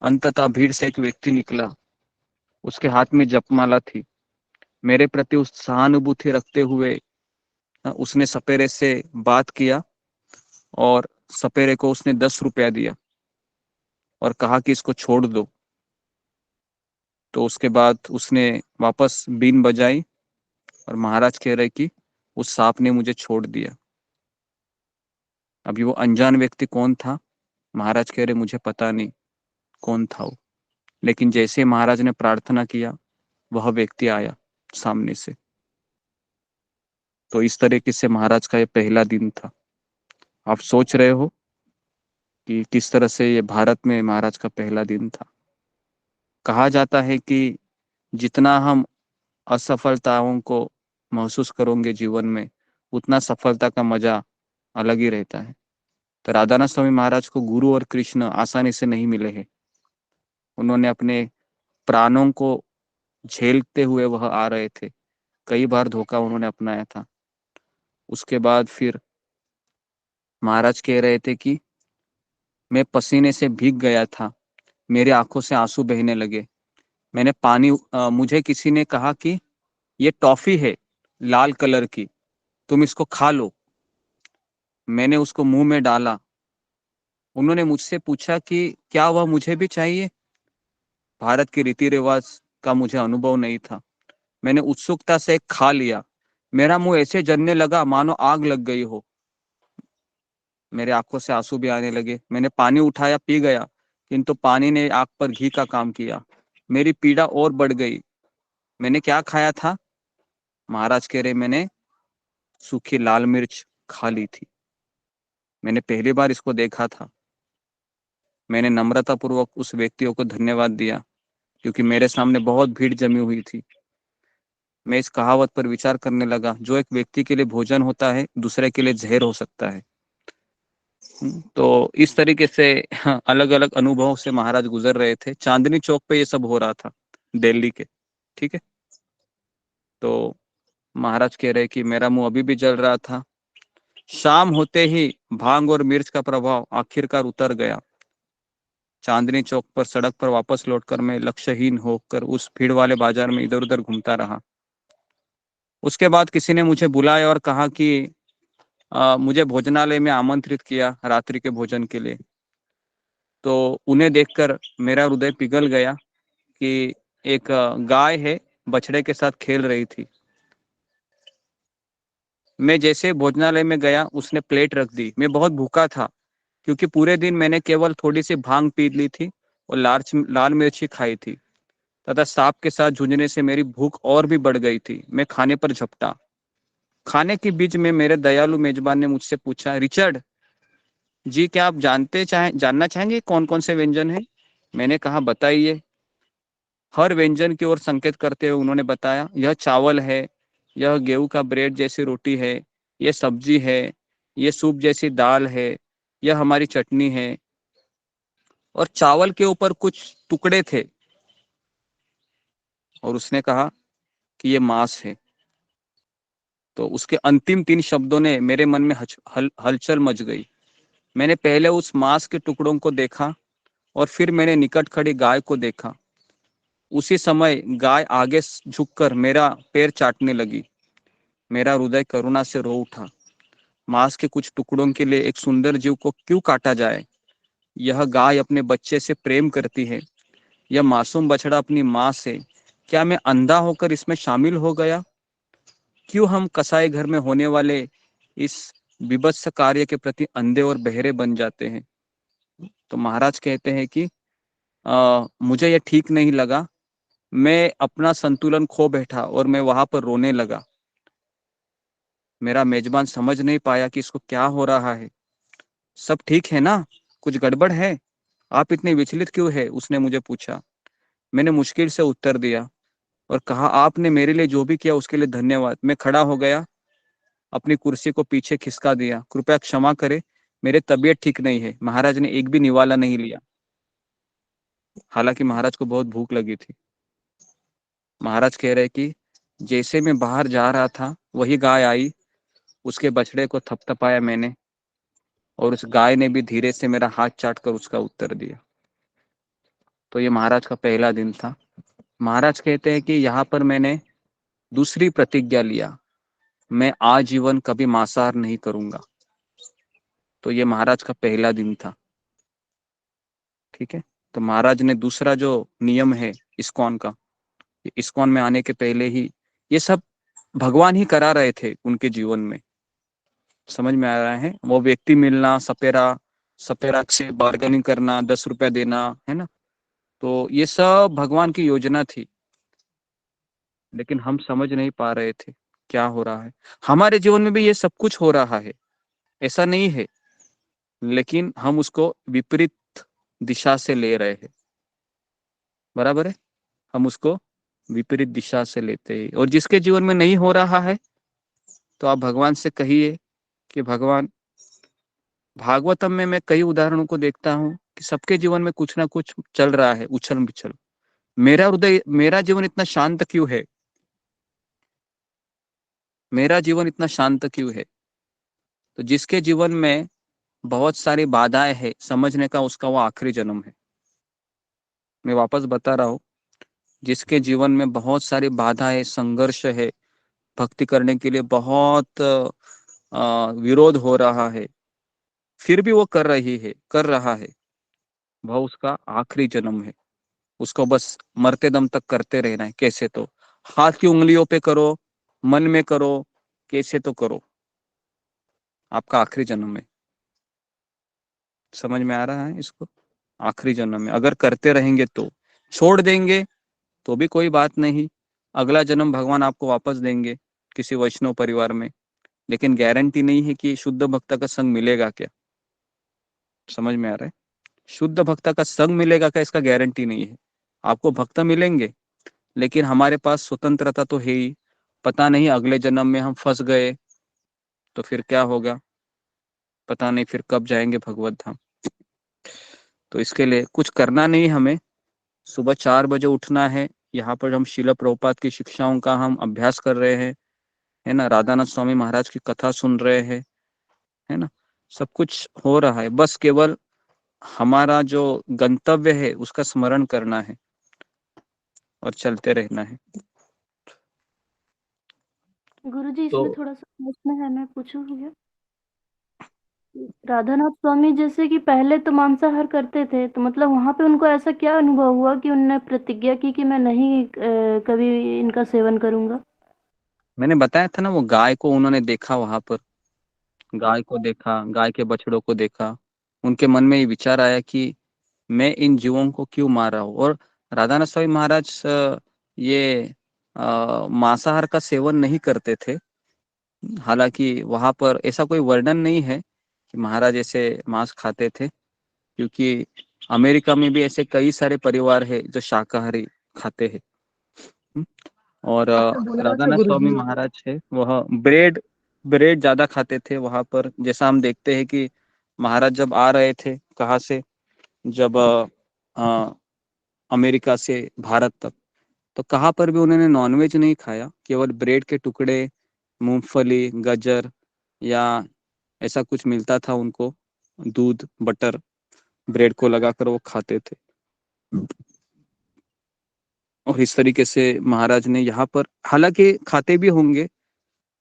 अंततः भीड़ से एक व्यक्ति निकला। उसके हाथ में जपमाला थी। मेरे प्रति उस सहानुभूति रखते हुए उसने सपेरे से बात किया और सपेरे को उसने 10 रुपया दिया और कहा कि इसको छोड़ दो। तो उसके बाद उसने वापस बीन बजाई और महाराज कह रहे कि उस सांप ने मुझे छोड़ दिया। अभी वो अनजान व्यक्ति कौन था, महाराज कह रहे मुझे पता नहीं कौन था वो, लेकिन जैसे महाराज ने प्रार्थना किया वह व्यक्ति आया सामने से। तो इस तरीके से महाराज का ये पहला दिन था। आप सोच रहे हो कि किस तरह से ये भारत में महाराज का पहला दिन था। कहा जाता है कि जितना हम असफलताओं को महसूस करोगे जीवन में, उतना सफलता का मजा अलग ही रहता है। तो राधानाथ स्वामी महाराज को गुरु और कृष्ण आसानी से नहीं मिले हैं। उन्होंने अपने प्राणों को झेलते हुए वह आ रहे थे। कई बार धोखा उन्होंने अपनाया था। उसके बाद फिर महाराज कह रहे थे कि मैं पसीने से भीग गया था, मेरे आंखों से आंसू बहने लगे। मैंने पानी मुझे किसी ने कहा कि ये टॉफी है लाल कलर की, तुम इसको खा लो। मैंने उसको मुंह में डाला। उन्होंने मुझसे पूछा कि क्या वह मुझे भी चाहिए। भारत के रीति रिवाज का मुझे अनुभव नहीं था। मैंने उत्सुकता से खा लिया। मेरा मुंह ऐसे जलने लगा मानो आग लग गई हो। मेरे आंखों से आंसू भी आने लगे। मैंने पानी उठाया, पी गया, किंतु पानी ने आग पर घी का काम किया। मेरी पीड़ा और बढ़ गई। मैंने क्या खाया था? महाराज कह रहे मैंने सूखी लाल मिर्च खा ली थी। मैंने पहली बार इसको देखा था। मैंने नम्रतापूर्वक उस व्यक्तियों को धन्यवाद दिया क्योंकि मेरे सामने बहुत भीड़ जमी हुई थी। मैं इस कहावत पर विचार करने लगा, जो एक व्यक्ति के लिए भोजन होता है दूसरे के लिए जहर हो सकता है। तो इस तरीके से अलग अलग अनुभवों से महाराज गुजर रहे थे। चांदनी चौक पे ये सब हो रहा था दिल्ली के। ठीक है, तो महाराज कह रहे कि मेरा मुंह अभी भी जल रहा था। शाम होते ही भांग और मिर्च का प्रभाव आखिरकार उतर गया। चांदनी चौक पर सड़क पर वापस लौटकर मैं लक्ष्यहीन होकर उस भीड़ वाले बाजार में इधर उधर घूमता रहा। उसके बाद किसी ने मुझे बुलाया और कहा कि मुझे भोजनालय में आमंत्रित किया रात्रि के भोजन के लिए। तो उन्हें देखकर मेरा हृदय पिघल गया कि एक गाय है बछड़े के साथ खेल रही थी। मैं जैसे भोजनालय में गया, उसने प्लेट रख दी। मैं बहुत भूखा था क्योंकि पूरे दिन मैंने केवल थोड़ी सी भांग पी ली थी और लाल मिर्ची खाई थी तथा सांप के साथ जूझने से मेरी भूख और भी बढ़ गई थी। मैं खाने पर झपटा। खाने के बीच में मेरे दयालु मेजबान ने मुझसे पूछा, रिचर्ड जी, क्या आप जानना चाहेंगे कौन कौन से व्यंजन हैं? मैंने कहा बताइए। हर व्यंजन की ओर संकेत करते हुए उन्होंने बताया, यह चावल है, यह गेहूं का ब्रेड जैसी रोटी है, यह सब्जी है, यह सूप जैसी दाल है, यह हमारी चटनी है। और चावल के ऊपर कुछ टुकड़े थे और उसने कहा कि यह मांस है। तो उसके अंतिम 3 शब्दों ने मेरे मन में हलचल मच गई। मैंने पहले उस मांस के टुकड़ों को देखा और फिर मैंने निकट खड़ी गाय को देखा। उसी समय गाय आगे झुककर मेरा पैर चाटने लगी। मेरा हृदय करुणा से रो उठा। मांस के कुछ टुकड़ों के लिए एक सुंदर जीव को क्यों काटा जाए? यह गाय अपने बच्चे से प्रेम करती है। यह मासूम बछड़ा अपनी माँ से। क्या मैं अंधा होकर इसमें शामिल हो गया? क्यों हम कसाई घर में होने वाले इस विभत्स कार्य के प्रति अंधे और बहरे बन जाते हैं? तो महाराज कहते हैं कि मुझे यह ठीक नहीं लगा। मैं अपना संतुलन खो बैठा और मैं वहां पर रोने लगा। मेरा मेजबान समझ नहीं पाया कि इसको क्या हो रहा है। सब ठीक है ना? कुछ गड़बड़ है? आप इतने विचलित क्यों है? उसने मुझे पूछा। मैंने मुश्किल से उत्तर दिया और कहा, आपने मेरे लिए जो भी किया उसके लिए धन्यवाद। मैं खड़ा हो गया, अपनी कुर्सी को पीछे खिसका दिया। कृपया क्षमा करें, मेरी तबीयत ठीक नहीं है। महाराज ने एक भी निवाला नहीं लिया। हालांकि महाराज को बहुत भूख लगी थी। महाराज कह रहे कि जैसे मैं बाहर जा रहा था वही गाय आई, उसके बछड़े को थपथपाया मैंने और उस गाय ने भी धीरे से मेरा हाथ चाट कर उसका उत्तर दिया। तो ये महाराज का पहला दिन था। महाराज कहते हैं कि यहाँ पर मैंने दूसरी प्रतिज्ञा लिया, मैं आजीवन कभी मांसाहार नहीं करूंगा। तो ये महाराज का पहला दिन था। ठीक है। तो महाराज ने दूसरा जो नियम है इस्कॉन का, इस्कॉन में आने के पहले ही ये सब भगवान ही करा रहे थे उनके जीवन में। समझ में आ रहा है? वो व्यक्ति मिलना, सपेरा से बार्गेनिंग करना, 10 रुपया देना, है ना? तो ये सब भगवान की योजना थी, लेकिन हम समझ नहीं पा रहे थे क्या हो रहा है। हमारे जीवन में भी ये सब कुछ हो रहा है, ऐसा नहीं है, लेकिन हम उसको विपरीत दिशा से ले रहे हैं। बराबर है? हम उसको विपरीत दिशा से लेते हैं। और जिसके जीवन में नहीं हो रहा है तो आप भगवान से कहिए कि भगवान, भागवतम में मैं कई उदाहरणों को देखता हूँ कि सबके जीवन में कुछ ना कुछ चल रहा है, उछल बिछल। मेरा जीवन इतना शांत क्यों है? मेरा जीवन इतना शांत क्यों है? तो जिसके जीवन में बहुत सारी बाधाएं हैं, समझने का उसका वो आखिरी जन्म है। मैं वापस बता रहा हूँ, जिसके जीवन में बहुत सारी बाधाएं, संघर्ष है, भक्ति करने के लिए बहुत विरोध हो रहा है, फिर भी वो कर रहा है, वह उसका आखिरी जन्म है। उसको बस मरते दम तक करते रहना है। कैसे? तो हाथ की उंगलियों पे करो, मन में करो, कैसे तो करो, आपका आखिरी जन्म है। समझ में आ रहा है इसको? आखिरी जन्म में अगर करते रहेंगे तो, छोड़ देंगे तो भी कोई बात नहीं, अगला जन्म भगवान आपको वापस देंगे किसी वैष्णव परिवार में, लेकिन गारंटी नहीं है कि शुद्ध भक्त का संग मिलेगा क्या। समझ में आ रहा है? शुद्ध भक्त का संग मिलेगा क्या, इसका गारंटी नहीं है। आपको भक्त मिलेंगे, लेकिन हमारे पास स्वतंत्रता तो है ही। पता नहीं अगले जन्म में हम फंस गए तो फिर क्या होगा, पता नहीं फिर कब जाएंगे भगवत धाम। तो इसके लिए कुछ करना नहीं, हमें सुबह 4 बजे उठना है। यहाँ पर हम शिला प्रभुपाद की शिक्षाओं का हम अभ्यास कर रहे हैं, है ना? राधानाथ स्वामी महाराज की कथा सुन रहे हैं, है ना? सब कुछ हो रहा है, बस केवल हमारा जो गंतव्य है उसका स्मरण करना है और चलते रहना है। गुरुजी तो इसमें थोड़ा सा प्रश्न है, मैं पूछूं क्या? राधानाथ स्वामी जैसे कि पहले तो मांसाहार करते थे, तो मतलब वहां पे उनको ऐसा क्या अनुभव हुआ कि उन्होंने प्रतिज्ञा की कि मैं नहीं कभी इनका सेवन करूंगा? मैंने बताया था ना, वो गाय को उन्होंने देखा, वहां पर गाय को देखा, गाय के बछड़ों को देखा। उनके मन में ये विचार आया कि मैं इन जीवों को क्यों मार रहा हूँ। और राधानाथ स्वामी महाराज ये मांसाहार का सेवन नहीं करते थे। हालांकि वहां पर ऐसा कोई वर्णन नहीं है कि महाराज ऐसे मांस खाते थे, क्योंकि अमेरिका में भी ऐसे कई सारे परिवार है जो शाकाहारी खाते हैं। और आपने बोला था राधानाथ स्वामी गुरुजी। महाराज है वह ब्रेड ब्रेड ज्यादा खाते थे वहां पर। जैसा हम देखते हैं कि महाराज जब आ रहे थे, कहाँ से, जब अमेरिका से भारत तक, तो कहाँ पर भी उन्होंने नॉनवेज नहीं खाया, केवल ब्रेड के टुकड़े, मूंगफली, गाजर या ऐसा कुछ मिलता था उनको, दूध बटर ब्रेड को लगाकर वो खाते थे। और इस तरीके से महाराज ने यहाँ पर, हालांकि खाते भी होंगे,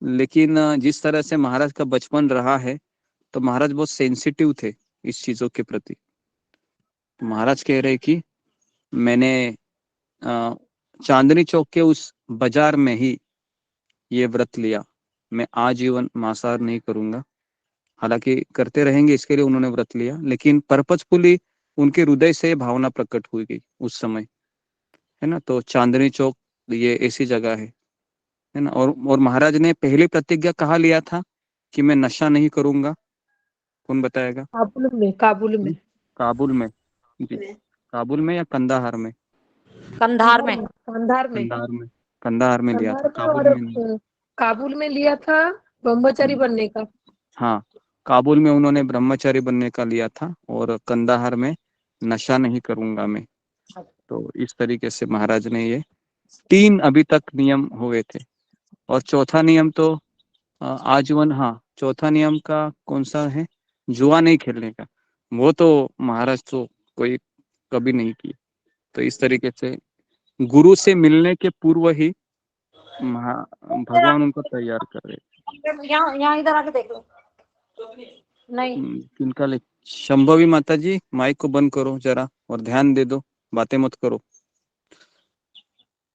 लेकिन जिस तरह से महाराज का बचपन रहा है तो महाराज बहुत सेंसिटिव थे इस चीजों के प्रति। तो महाराज कह रहे कि मैंने चांदनी चौक के उस बाजार में ही ये व्रत लिया, मैं आजीवन मांसाहार नहीं करूंगा। हालांकि करते रहेंगे इसके लिए उन्होंने व्रत लिया, लेकिन पर्पजफुली उनके हृदय से भावना प्रकट हुई गई उस समय, है ना। तो चांदनी चौक ये ऐसी जगह है ना। और महाराज ने पहली प्रतिज्ञा कहाँ लिया था कि मैं नशा नहीं करूंगा? कौन बताएगा? काबुल में काबुल में जी, काबुल में या कंदाहार में? कंधार में कंधार में कंधार में, कंदाहार में लिया था, कंधार में काबुल और में नहीं। काबुल में लिया था ब्रह्मचारी बनने का। हाँ, काबुल में उन्होंने ब्रह्मचारी बनने का लिया था और कंदाहार में नशा नहीं करूंगा मैं। तो इस तरीके से महाराज ने ये 3 अभी तक नियम हुए थे। और चौथा नियम तो आजीवन, हाँ चौथा नियम का कौन सा है? जुआ नहीं खेलने का। वो तो महाराज तो कोई कभी नहीं की। तो इस तरीके से गुरु से मिलने के पूर्व ही भगवान उनको तैयार कर रहे। यहाँ इधर आके देख लो। नहीं किनका ले? शंभवी माता जी, माइक को बंद करो जरा और ध्यान दे दो, बातें मत करो।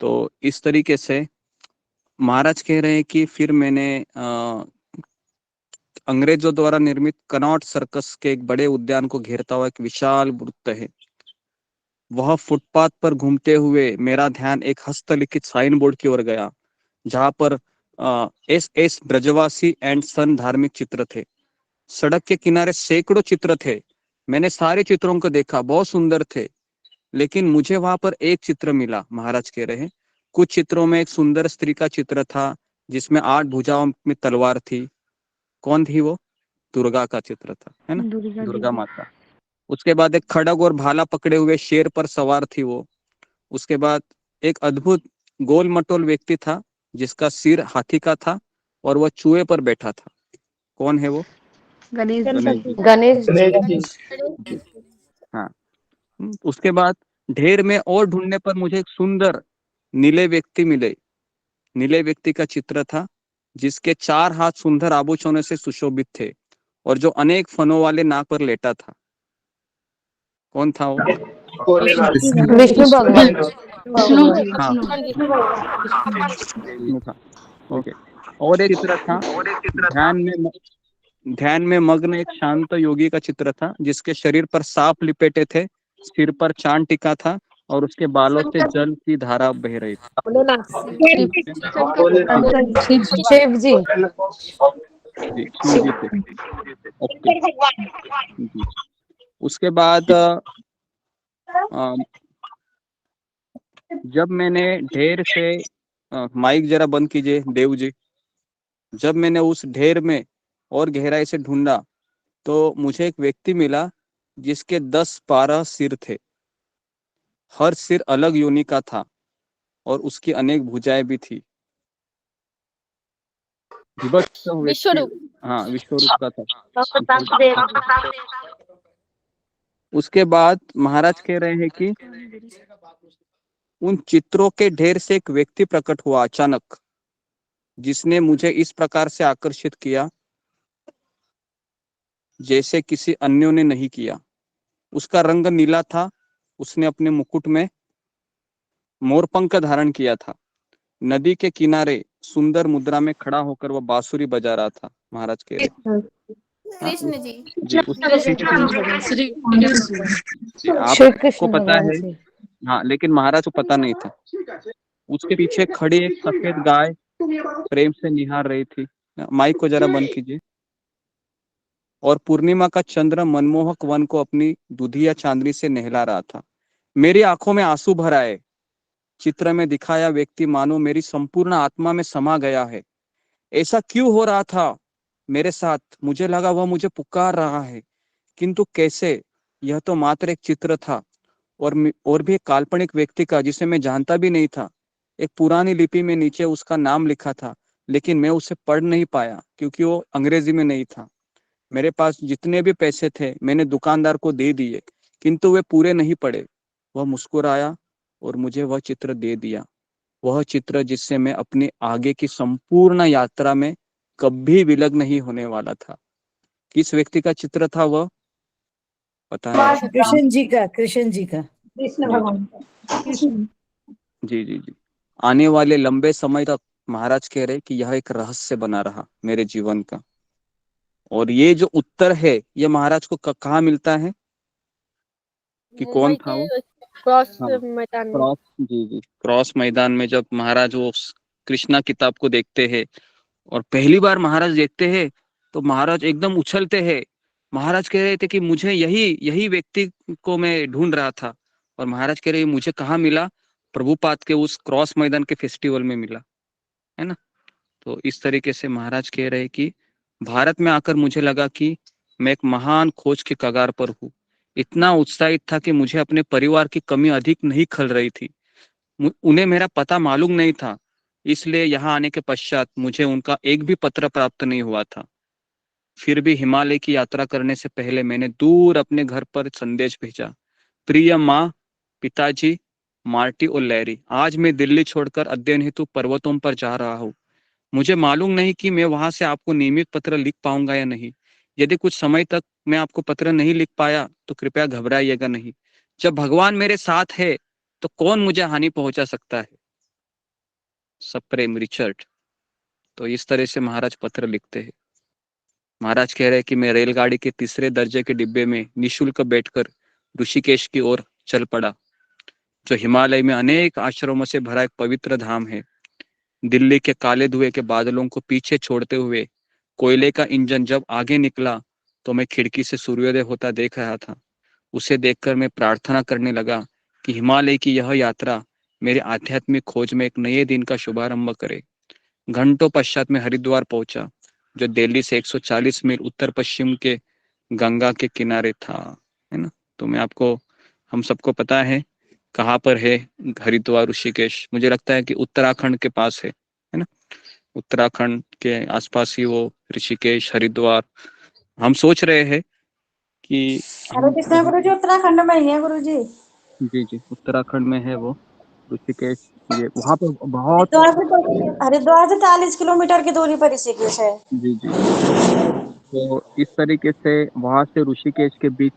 तो इस तरीके से महाराज कह रहे हैं कि फिर मैंने अंग्रेजों द्वारा निर्मित कनॉट सर्कस के एक बड़े उद्यान को घेरता हुआ एक विशाल वृत्त है। वह फुटपाथ पर घूमते हुए मेरा ध्यान एक हस्तलिखित साइन बोर्ड की ओर गया, जहां पर एस ब्रजवासी एंड सन धार्मिक चित्र थे। सड़क के किनारे सैकड़ों चित्र थे। मैंने सारे चित्रों को देखा, बहुत सुंदर थे, लेकिन मुझे वहां पर एक चित्र मिला। महाराज कह रहे हैं कुछ चित्रों में एक सुंदर स्त्री का चित्र था जिसमें 8 भुजाओं में तलवार थी। कौन थी वो? दुर्गा का चित्र था, है ना, दुर्गा माता। उसके बाद एक खड़ग और भाला पकड़े हुए शेर पर सवार थी वो। उसके बाद एक अद्भुत गोल मटोल व्यक्ति था जिसका सिर हाथी का था और वह चूहे पर बैठा था। कौन है वो? गणेश जी। हाँ। उसके बाद ढेर में और ढूंढने पर मुझे एक सुंदर नीले व्यक्ति मिले। नीले व्यक्ति का चित्र था जिसके 4 हाथ सुंदर आभूषणों से सुशोभित थे और जो अनेक फनों वाले नाग पर लेटा था। कौन था वो? विष्णु भगवान। हाँ, ओके। और एक चित्र था ध्यान में मग्न एक शांत योगी का चित्र था जिसके शरीर पर सांप लिपेटे थे, सिर पर चांद टिका था और उसके बालों से जल की धारा बह रही थी। शिव जी जी थे। ओके जी। उसके बाद जब मैंने ढेर से माइक जरा बंद कीजिए देव जी। जब मैंने उस ढेर में और गहराई से ढूंढा तो मुझे एक व्यक्ति मिला जिसके 10-12 सिर थे। हर सिर अलग योनि का था और उसकी अनेक भुजाएं भी थी। विश्वरूप, हाँ विश्वरूप का था। उसके बाद महाराज कह रहे हैं कि उन चित्रों के ढेर से एक व्यक्ति प्रकट हुआ अचानक, जिसने मुझे इस प्रकार से आकर्षित किया जैसे किसी अन्यों ने नहीं किया। उसका रंग नीला था। उसने अपने मुकुट में मोरपंख धारण किया था। नदी के किनारे सुंदर मुद्रा में खड़ा होकर वह बांसुरी बजा रहा था। महाराज कह रहे कृष्ण जी। आपको पता है, हाँ, लेकिन महाराज को पता नहीं था। उसके पीछे खड़ी एक सफेद गाय प्रेम से निहार रही थी। माइक को जरा बंद कीजिए। और पूर्णिमा का चंद्र मनमोहक वन को अपनी दुधिया चांदनी से नहला रहा था। मेरी आंखों में आंसू भर आए। चित्र में दिखाया व्यक्ति मानो मेरी संपूर्ण आत्मा में समा गया है। ऐसा क्यों हो रहा था मेरे साथ? मुझे लगा वह मुझे पुकार रहा है, किंतु कैसे? यह तो मात्र एक चित्र था और भी एक काल्पनिक व्यक्ति का जिसे मैं जानता भी नहीं था। एक पुरानी लिपि में नीचे उसका नाम लिखा था, लेकिन मैं उसे पढ़ नहीं पाया क्योंकि वो अंग्रेजी में नहीं था। मेरे पास जितने भी पैसे थे मैंने दुकानदार को दे दिए, किंतु वे पूरे नहीं पड़े। वह मुस्कुराया और मुझे वह चित्र दे दिया। वह चित्र जिससे मैं अपने आगे की संपूर्ण यात्रा में कभी विलग नहीं होने वाला था। किस व्यक्ति का चित्र था वह? पता है? कृष्ण जी का, कृष्ण जी का। कृष्ण जी भगवान का। कृष्ण। जी जी जी। आने वाले लंबे समय तक महाराज कह रहे कि यह एक रहस्य बना रहा मेरे जीवन का। और ये जो उत्तर है ये महाराज को कहाँ मिलता है कि कौन मुंबई था वो? के क्रॉस हाँ, मैदान में। क्रॉस, जी जी, क्रॉस मैदान में जब महाराज वो कृष्णा किताब को देखते हैं और पहली बार महाराज देखते हैं तो महाराज एकदम उछलते हैं। महाराज कह रहे थे कि मुझे यही यही व्यक्ति को मैं ढूंढ रहा था। और महाराज कह रहे मुझे कहाँ मिला? प्रभुपाद के उस क्रॉस मैदान के फेस्टिवल में मिला, है ना। तो इस तरीके से महाराज कह रहे कि भारत में आकर मुझे लगा कि मैं एक महान खोज के कगार पर हूँ। इतना उत्साहित था कि मुझे अपने परिवार की कमी अधिक नहीं खल रही थी। उन्हें मेरा पता मालूम नहीं था, इसलिए यहाँ आने के पश्चात मुझे उनका एक भी पत्र प्राप्त नहीं हुआ था। फिर भी हिमालय की यात्रा करने से पहले मैंने दूर अपने घर पर संदेश भेजा। प्रिय माँ, पिताजी, मार्टी और लैरी, आज मैं दिल्ली छोड़कर अध्ययन हेतु पर्वतों पर जा रहा हूँ। मुझे मालूम नहीं कि मैं वहां से आपको नियमित पत्र लिख पाऊंगा या नहीं। यदि कुछ समय तक मैं आपको पत्र नहीं लिख पाया तो कृपया घबराइएगा नहीं। जब भगवान मेरे साथ है तो कौन मुझे हानि पहुंचा सकता है। सप्रेम रिचर्ड। तो इस तरह से महाराज पत्र लिखते हैं। महाराज कह रहे हैं कि मैं रेलगाड़ी के तीसरे दर्जे के डिब्बे में निशुल्क बैठकर ऋषिकेश की ओर चल पड़ा, जो हिमालय में अनेक आश्रमों से भरा एक पवित्र धाम है। दिल्ली के काले धुएं के बादलों को पीछे छोड़ते हुए कोयले का इंजन जब आगे निकला तो मैं खिड़की से सूर्योदय होता देख रहा था। उसे देखकर मैं प्रार्थना करने लगा कि हिमालय की यह यात्रा मेरे आध्यात्मिक खोज में एक नए दिन का शुभारंभ करे। घंटों पश्चात मैं हरिद्वार पहुंचा, जो दिल्ली से 140 मील उत्तर पश्चिम के गंगा के किनारे था, है ना। तो मैं आपको, हम सबको पता है कहाँ पर है हरिद्वार, ऋषिकेश। मुझे लगता है कि उत्तराखंड के पास है ना। उत्तराखंड के आसपास ही वो ऋषिकेश, हरिद्वार। हम सोच रहे हैं कि हरे हम कृष्णा गुरु जी, उत्तराखंड में ही है गुरु जी। जी जी, उत्तराखंड में है वो ऋषिकेश। ये वहां पर बहुत, हरिद्वार से 40 किलोमीटर की दूरी पर ऋषिकेश है। जी जी। तो इस तरीके से वहां से ऋषिकेश के बीच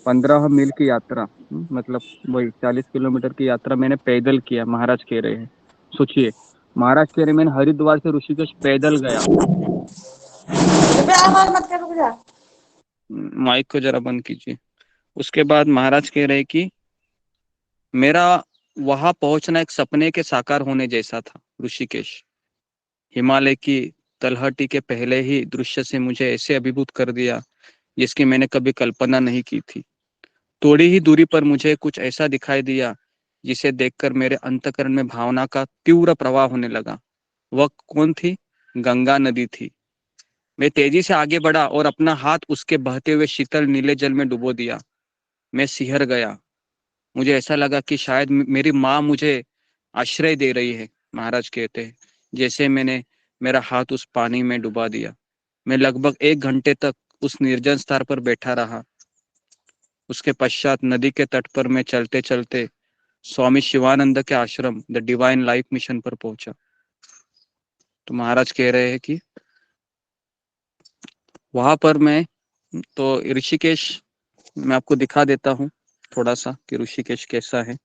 15 मील की यात्रा, मतलब वही 40 किलोमीटर की यात्रा मैंने पैदल किया। महाराज कह रहे हैं, सोचिए, महाराज कह रहे मैंने हरिद्वार से ऋषिकेश पैदल गया। आवाज मत कर, रुक जा। माइक को जरा बंद कीजिए। उसके बाद महाराज कह रहे कि मेरा वहां पहुंचना एक सपने के साकार होने जैसा था। ऋषिकेश हिमालय की तलहटी के पहले ही दृश्य से मुझे ऐसे अभिभूत कर दिया जिसकी मैंने कभी कल्पना नहीं की थी। थोड़ी ही दूरी पर मुझे कुछ ऐसा दिखाई दिया जिसे देखकर मेरे अंतःकरण में भावना का तीव्र प्रवाह होने लगा। वह कौन थी? गंगा नदी थी। मैं तेजी से आगे बढ़ा और अपना हाथ उसके बहते हुए शीतल नीले जल में डुबो दिया। मैं सिहर गया। मुझे ऐसा लगा कि शायद मेरी माँ मुझे आश्रय दे रही है। महाराज कहते हैं, जैसे मैंने मेरा हाथ उस पानी में डुबा दिया। मैं लगभग 1 घंटे तक उस निर्जन स्थान पर बैठा रहा। उसके पश्चात नदी के तट पर मैं चलते चलते स्वामी शिवानंद के आश्रम द डिवाइन लाइफ मिशन पर पहुंचा। तो महाराज कह रहे हैं कि वहां पर मैं, तो ऋषिकेश मैं आपको दिखा देता हूँ थोड़ा सा कि ऋषिकेश कैसा है।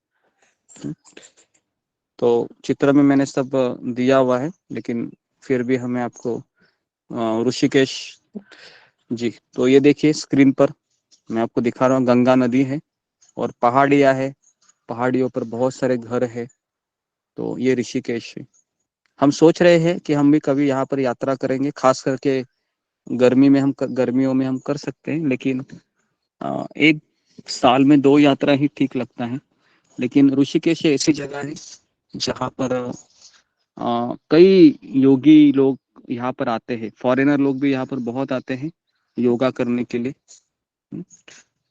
तो चित्र में मैंने सब दिया हुआ है, लेकिन फिर भी हमें आपको ऋषिकेश, जी, तो ये देखिए स्क्रीन पर मैं आपको दिखा रहा हूँ। गंगा नदी है और पहाड़ियाँ है, पहाड़ियों पर बहुत सारे घर है। तो ये ऋषिकेश है। हम सोच रहे हैं कि हम भी कभी यहाँ पर यात्रा करेंगे, खास करके गर्मियों में हम कर सकते हैं, लेकिन एक साल में 2 यात्रा ही ठीक लगता है। लेकिन ऋषिकेश ऐसी जगह है जहाँ पर कई योगी लोग यहाँ पर आते हैं। फॉरेनर लोग भी यहाँ पर बहुत आते हैं योगा करने के लिए।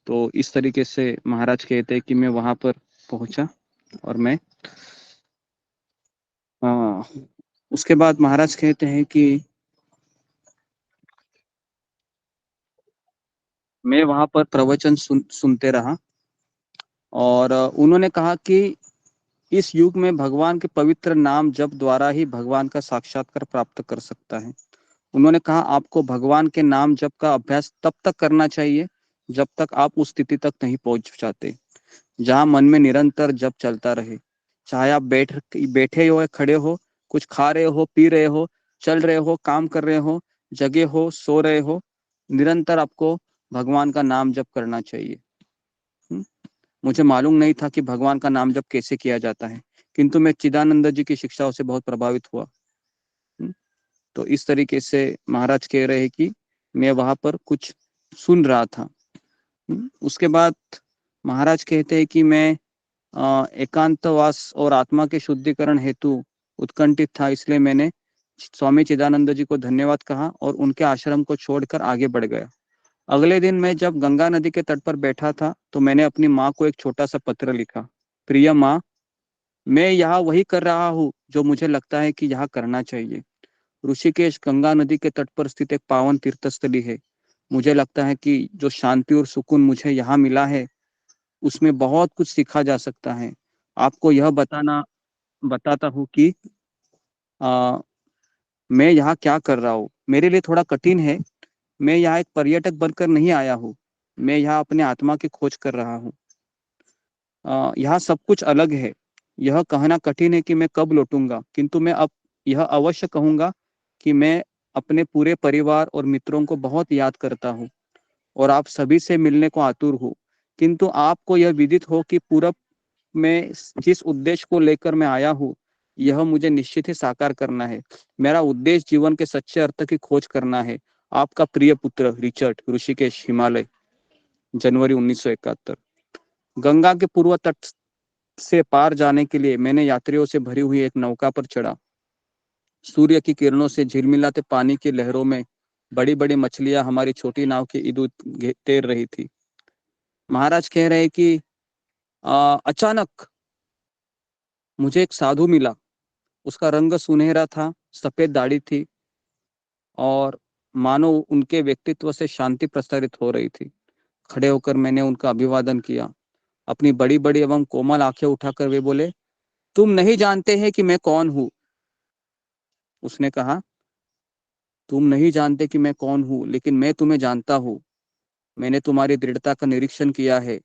तो इस तरीके से महाराज कहते हैं कि मैं वहां पर पहुंचा और मैं उसके बाद महाराज कहते हैं कि मैं वहां पर प्रवचन सुनते रहा। और उन्होंने कहा कि इस युग में भगवान के पवित्र नाम जप द्वारा ही भगवान का साक्षात्कार प्राप्त कर सकता है। उन्होंने कहा आपको भगवान के नाम जप का अभ्यास तब तक करना चाहिए जब तक आप उस स्थिति तक नहीं पहुंच जाते जहां मन में निरंतर जप चलता रहे। चाहे आप बैठे हो या खड़े हो, कुछ खा रहे हो, पी रहे हो, चल रहे हो, काम कर रहे हो, जगे हो, सो रहे हो, निरंतर आपको भगवान का नाम जप करना चाहिए। मुझे मालूम नहीं था कि भगवान का नाम जप कैसे किया जाता है, किंतु मैं चिदानंद जी की शिक्षाओं से बहुत प्रभावित हुआ। तो इस तरीके से महाराज कह रहे हैं कि मैं वहां पर कुछ सुन रहा था। उसके बाद महाराज कहते हैं कि मैं एकांतवास और आत्मा के शुद्धिकरण हेतु उत्कंठित था, इसलिए मैंने स्वामी चिदानंद जी को धन्यवाद कहा और उनके आश्रम को छोड़कर आगे बढ़ गया। अगले दिन मैं जब गंगा नदी के तट पर बैठा था तो मैंने अपनी माँ को एक छोटा सा पत्र लिखा। प्रिय माँ, मैं यहाँ वही कर रहा हूँ जो मुझे लगता है कि यहाँ करना चाहिए। ऋषिकेश गंगा नदी के तट पर स्थित एक पावन तीर्थस्थली है। मुझे लगता है कि जो शांति और सुकून मुझे यहाँ मिला है उसमें बहुत कुछ सीखा जा सकता है। आपको यह बताता हूँ कि मैं यहाँ क्या कर रहा हूँ। मेरे लिए थोड़ा कठिन है। मैं यहाँ एक पर्यटक बनकर नहीं आया हूँ, मैं यहाँ अपने आत्मा की खोज कर रहा हूँ। यहाँ सब कुछ अलग है। यह कहना कठिन है कि मैं कब लौटूंगा, किंतु मैं अब यह अवश्य कहूंगा कि मैं अपने पूरे परिवार और मित्रों को बहुत याद करता हूँ और आप सभी से मिलने को आतुर हूँ। किंतु आपको यह विदित हो कि पूरब में जिस उद्देश्य को लेकर मैं आया हूँ यह मुझे निश्चित ही साकार करना है। मेरा उद्देश्य जीवन के सच्चे अर्थ की खोज करना है। आपका प्रिय पुत्र रिचर्ड, ऋषिकेश, हिमालय, जनवरी 1971। गंगा के पूर्व तट से पार जाने के लिए मैंने यात्रियों से भरी हुई एक नौका पर चढ़ा। सूर्य की किरणों से झिलमिलाते पानी की लहरों में बड़ी बड़ी मछलियां हमारी छोटी नाव की इधर तैर रही थी। महाराज कह रहे कि अचानक मुझे एक साधु मिला। उसका रंग सुनहरा था, सफेद दाढ़ी थी और मानो उनके व्यक्तित्व से शांति प्रसारित हो रही थी। खड़े होकर मैंने उनका अभिवादन किया। अपनी बड़ी बड़ी एवं कोमल आंखें उठाकर वे बोले, तुम नहीं जानते हैं कि मैं कौन हूँ। उसने कहा, तुम नहीं जानते कि मैं कौन हूँ, लेकिन मैं तुम्हें जानता हूँ। मैंने तुम्हारी दृढ़ता का निरीक्षण किया है।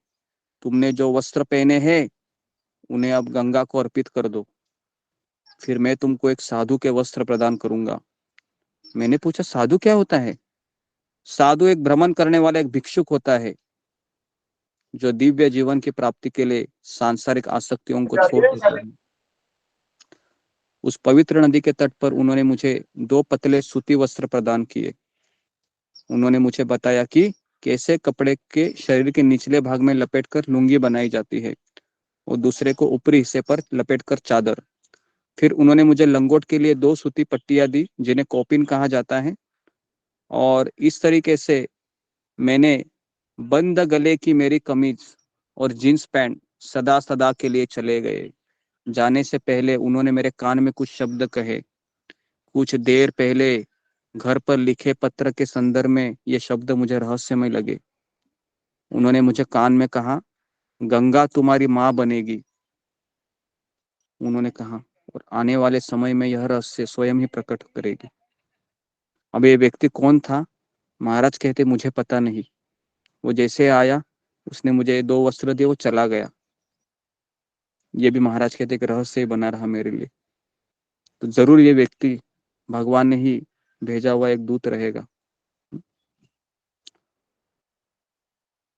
तुमने जो वस्त्र पहने हैं उन्हें अब गंगा को अर्पित कर दो, फिर मैं तुमको एक साधु के वस्त्र प्रदान करूंगा। मैंने पूछा, साधु क्या होता है? साधु एक भ्रमण करने वाला एक भिक्षुक होता है जो दिव्य जीवन की प्राप्ति के लिए सांसारिक आसक्तियों को छोड़ देता है। उस पवित्र नदी के तट पर उन्होंने मुझे 2 पतले सूती वस्त्र प्रदान किए। उन्होंने मुझे बताया कि कैसे कपड़े के शरीर के निचले भाग में लपेटकर लुंगी बनाई जाती है और दूसरे को ऊपरी हिस्से पर लपेटकर चादर। फिर उन्होंने मुझे लंगोट के लिए 2 सूती पट्टियां दी जिन्हें कॉपिन कहा जाता है। और इस तरीके से मैंने बंद गले की मेरी कमीज और जींस पैंट सदा सदा के लिए चले गए। जाने से पहले उन्होंने मेरे कान में कुछ शब्द कहे। कुछ देर पहले घर पर लिखे पत्र के संदर्भ में ये शब्द मुझे रहस्यमय लगे। उन्होंने मुझे कान में कहा, गंगा तुम्हारी माँ बनेगी। उन्होंने कहा, और आने वाले समय में यह रहस्य स्वयं ही प्रकट करेगी। अब ये व्यक्ति कौन था? महाराज कहते, मुझे पता नहीं। वो जैसे आया उसने मुझे 2 वस्त्र दिए, वो चला गया। ये भी महाराज कहते एक रहस्य ही बना रहा मेरे लिए। तो जरूर ये व्यक्ति भगवान ने ही भेजा हुआ एक दूत रहेगा।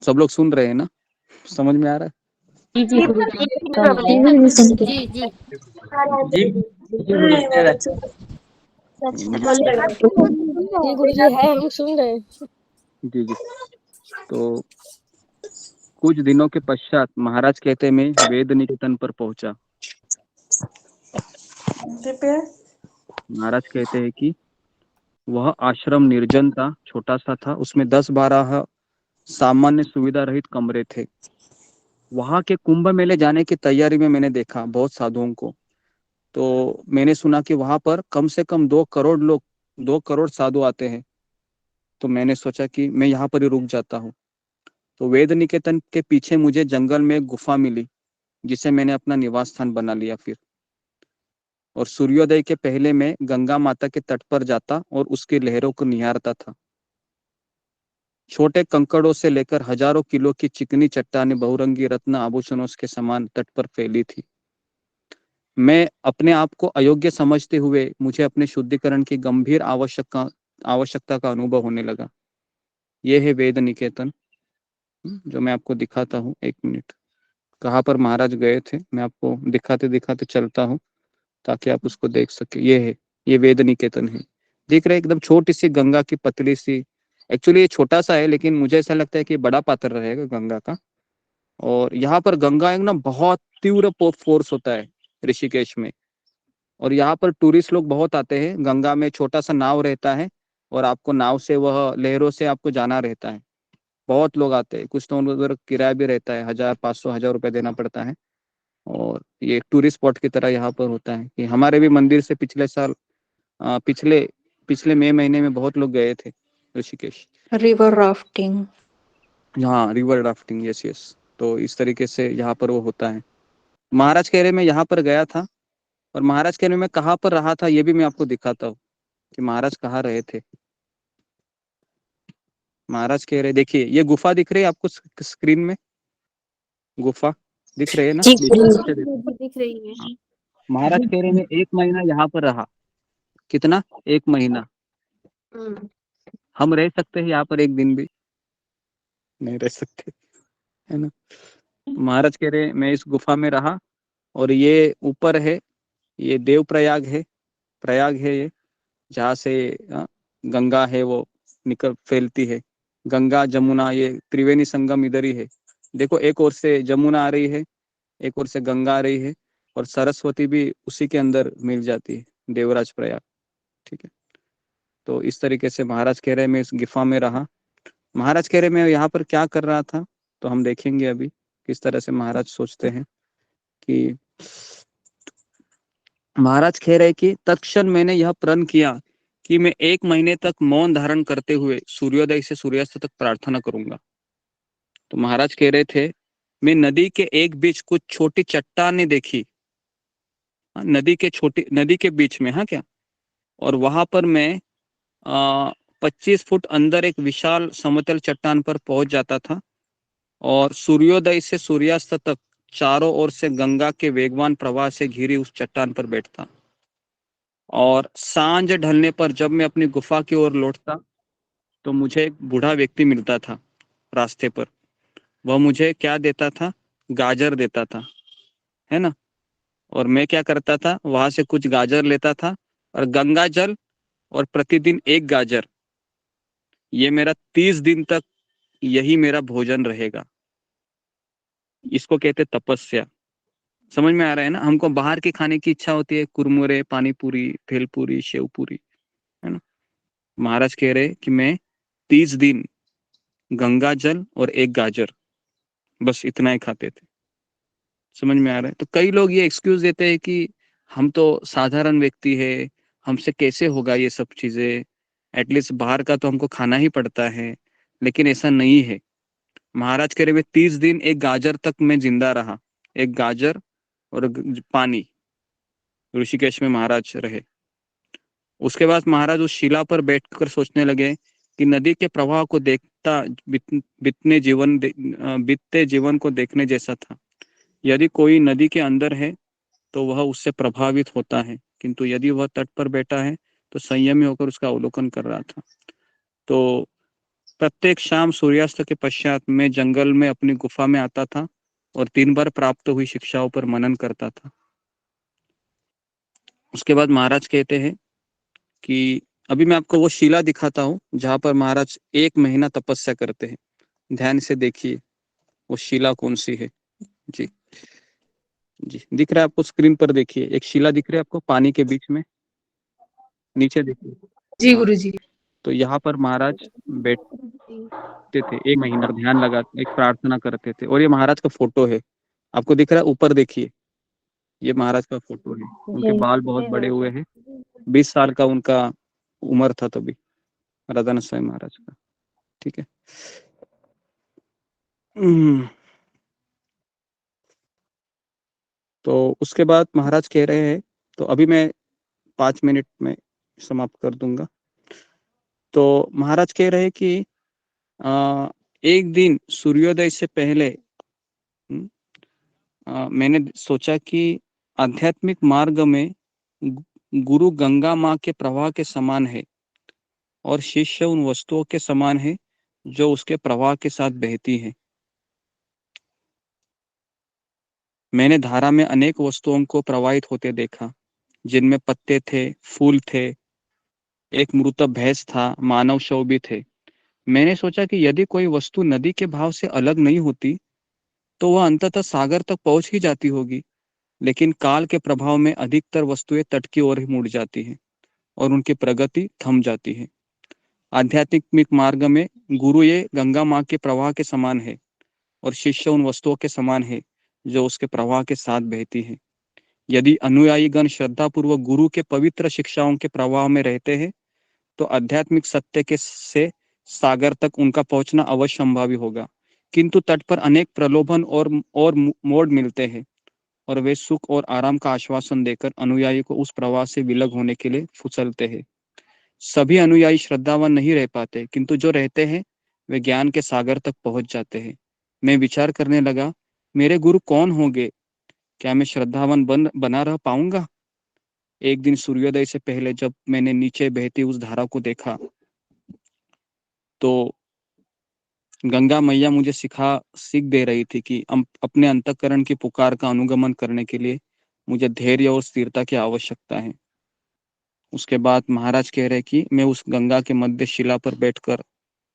सब लोग सुन रहे हैं ना? समझ में आ रहा है? जी जी जी जी मुझे है, हम सुन रहे हैं। जी जी। तो कुछ दिनों के पश्चात महाराज कहते मैं वेद निकेतन पर पहुंचा। महाराज कहते हैं कि वह आश्रम निर्जन था, छोटा सा था। उसमें 10-12 सामान्य सुविधा रहित कमरे थे। वहां के कुंभ मेले जाने की तैयारी में मैंने देखा बहुत साधुओं को। तो मैंने सुना कि वहां पर कम से कम 2 करोड़ लोग, 2 करोड़ साधु आते हैं। तो मैंने सोचा कि मैं यहाँ पर ही रुक जाता हूँ। तो वेद निकेतन के पीछे मुझे जंगल में एक गुफा मिली जिसे मैंने अपना निवास स्थान बना लिया फिर। और सूर्योदय के पहले मैं गंगा माता के तट पर जाता और उसकी लहरों को निहारता था। छोटे कंकड़ों से लेकर हजारों किलो की चिकनी चट्टानें बहुरंगी रत्न आभूषणों के समान तट पर फैली थी। मैं अपने आप को अयोग्य समझते हुए मुझे अपने शुद्धिकरण की गंभीर आवश्यकता का अनुभव होने लगा। यह है वेद निकेतन, जो मैं आपको दिखाता हूँ। 1 मिनट, कहाँ पर महाराज गए थे मैं आपको दिखाते दिखाते चलता हूँ ताकि आप उसको देख सके। ये है, ये वेद निकेतन है। दिख रहा है एकदम छोटी सी गंगा की पतली सी। एक्चुअली ये छोटा सा है, लेकिन मुझे ऐसा लगता है कि बड़ा पात्र रहेगा गंगा का। और यहाँ पर गंगा एक ना बहुत तीव्र फोर्स होता है ऋषिकेश में। और यहाँ पर टूरिस्ट लोग बहुत आते हैं। गंगा में छोटा सा नाव रहता है और आपको नाव से वह लहरों से आपको जाना रहता है। बहुत लोग आते हैं। कुछ तो उधर किराया भी रहता है, 1500 1000 रुपये देना पड़ता है। और ये टूरिस्ट स्पॉट की तरह यहाँ पर होता है कि हमारे भी मंदिर से पिछले साल पिछले मई महीने में बहुत लोग गए थे ऋषिकेश। River rafting. हाँ, रिवर राफ्टिंग, यस यस। तो इस तरीके से यहाँ पर वो होता है। महाराज कह रहे मैं यहाँ पर गया था, और महाराज कह रहे मैं कहाँ पर रहा था ये भी मैं आपको दिखाता हूँ कि महाराज कहाँ रहे थे। महाराज कह रहे देखिए, ये गुफा दिख रही है आपको स्क्रीन में? गुफा दिख रही है ना? दिख रही है। महाराज कह रहे मैं 1 महीना यहाँ पर रहा। कितना? 1 महीना। हम रह सकते हैं यहाँ पर 1 दिन भी? नहीं रह सकते, है ना। महाराज कह रहे मैं इस गुफा में रहा, और ये ऊपर है, ये देव प्रयाग है ये, जहाँ से गंगा है वो निकल फैलती है। गंगा जमुना, ये त्रिवेणी संगम इधर ही है। देखो, एक ओर से जमुना आ रही है, एक ओर से गंगा आ रही है, और सरस्वती भी उसी के अंदर मिल जाती है, देवराज प्रयाग। ठीक है। तो इस तरीके से महाराज कह रहे मैं इस गुफा में रहा। महाराज कह रहे मैं यहाँ पर क्या कर रहा था, तो हम देखेंगे अभी किस तरह से महाराज सोचते हैं। कि महाराज कह रहे कि तत्क्षण मैंने यह प्रण किया कि मैं 1 महीने तक मौन धारण करते हुए सूर्योदय से सूर्यास्त तक प्रार्थना करूंगा। तो महाराज कह रहे थे मैं नदी के एक बीच कुछ छोटी चट्टानें देखी, नदी के बीच में, हाँ क्या। और वहां पर मैं 25 फुट अंदर एक विशाल समतल चट्टान पर पहुंच जाता था, और सूर्योदय से सूर्यास्त तक चारों ओर से गंगा के वेगवान प्रवाह से घिरी उस चट्टान पर बैठता। और सांझ ढलने पर जब मैं अपनी गुफा की ओर लौटता तो मुझे एक बूढ़ा व्यक्ति मिलता था रास्ते पर। वह मुझे क्या देता था? गाजर देता था, है ना। और मैं क्या करता था, वहां से कुछ गाजर लेता था, और गंगा जल और प्रतिदिन 1 गाजर, ये मेरा 30 दिन तक यही मेरा भोजन रहेगा। इसको कहते तपस्या। समझ में आ रहा है ना? हमको बाहर के खाने की इच्छा होती है, कुरमुरे, पानी पूरी, भेलपूरी, शेव पूरी, है ना। महाराज कह रहे कि मैं 30 दिन गंगा जल और 1 गाजर, बस इतना ही खाते थे। समझ में आ रहा है? तो कई लोग ये एक्सक्यूज देते हैं कि हम तो साधारण व्यक्ति है, हमसे कैसे होगा ये सब चीजें, एटलीस्ट बाहर का तो हमको खाना ही पड़ता है। लेकिन ऐसा नहीं है। महाराज कह रहे मैं 30 दिन 1 गाजर तक मैं जिंदा रहा। 1 गाजर और पानी, ऋषिकेश में महाराज रहे। उसके बाद महाराज उस शिला पर बैठकर सोचने लगे कि नदी के प्रवाह को देखता बीतते जीवन को देखने जैसा था। यदि कोई नदी के अंदर है तो वह उससे प्रभावित होता है, किंतु यदि वह तट पर बैठा है तो संयमी होकर उसका अवलोकन कर रहा था। तो प्रत्येक शाम सूर्यास्त के पश्चात मैं जंगल में अपनी गुफा में आता था और 3 बार प्राप्त हुई शिक्षाओं पर मनन करता था। उसके बाद महाराज कहते हैं कि अभी मैं आपको वो शिला दिखाता हूँ जहां पर महाराज 1 महीना तपस्या करते हैं। ध्यान से देखिए वो शिला कौन सी है। जी जी, दिख रहा है आपको स्क्रीन पर? देखिए, एक शिला दिख रही है आपको पानी के बीच में, नीचे देखिए। जी हाँ, गुरुजी। तो यहाँ पर महाराज बैठते थे, 1 महीना ध्यान लगा, एक प्रार्थना करते थे। और ये महाराज का फोटो है, आपको दिख रहा है? ऊपर देखिए, ये महाराज का फोटो है। उनके बाल बहुत बड़े हुए हैं। 20 साल का उनका उम्र था तभी, राधानाथ स्वामी महाराज का। ठीक है। तो उसके बाद महाराज कह रहे हैं, तो अभी मैं 5 मिनट में समाप्त कर दूंगा। तो महाराज कह रहे हैं कि एक दिन सूर्योदय से पहले मैंने सोचा कि आध्यात्मिक मार्ग में गुरु गंगा माँ के प्रवाह के समान है और शिष्य उन वस्तुओं के समान है जो उसके प्रवाह के साथ बहती है। मैंने धारा में अनेक वस्तुओं को प्रवाहित होते देखा, जिनमें पत्ते थे, फूल थे, एक मृत भैंस था, मानव शव भी थे। मैंने सोचा कि यदि कोई वस्तु नदी के भाव से अलग नहीं होती तो वह अंततः सागर तक पहुंच ही जाती होगी, लेकिन काल के प्रभाव में अधिकतर वस्तुएं तट की ओर ही मुड़ जाती हैं और उनकी प्रगति थम जाती है। आध्यात्मिक मार्ग में गुरु ये गंगा माँ के प्रवाह के समान है और शिष्य उन वस्तुओं के समान है जो उसके प्रवाह के साथ बहती है। यदि अनुयायी गण श्रद्धापूर्वक गुरु के पवित्र शिक्षाओं के प्रवाह में रहते हैं तो आध्यात्मिक सत्य के से सागर तक उनका पहुंचना अवश्य संभावी होगा, किंतु तट पर अनेक प्रलोभन और मोड़ मिलते हैं और वे सुख और आराम का आश्वासन देकर अनुयायी को उस प्रवाह से विलग होने के लिए फुसलते हैं। सभी अनुयायी श्रद्धावान नहीं रह पाते, किंतु जो रहते हैं वे ज्ञान के सागर तक पहुंच जाते हैं। मैं विचार करने लगा, मेरे गुरु कौन होंगे? क्या मैं श्रद्धावान बना रह पाऊंगा? एक दिन सूर्योदय से पहले जब मैंने नीचे बहती उस धारा को देखा तो गंगा मैया मुझे सीख दे रही थी कि अपने अंतःकरण की पुकार का अनुगमन करने के लिए मुझे धैर्य और स्थिरता की आवश्यकता है। उसके बाद महाराज कह रहे कि मैं उस गंगा के मध्य शिला पर बैठकर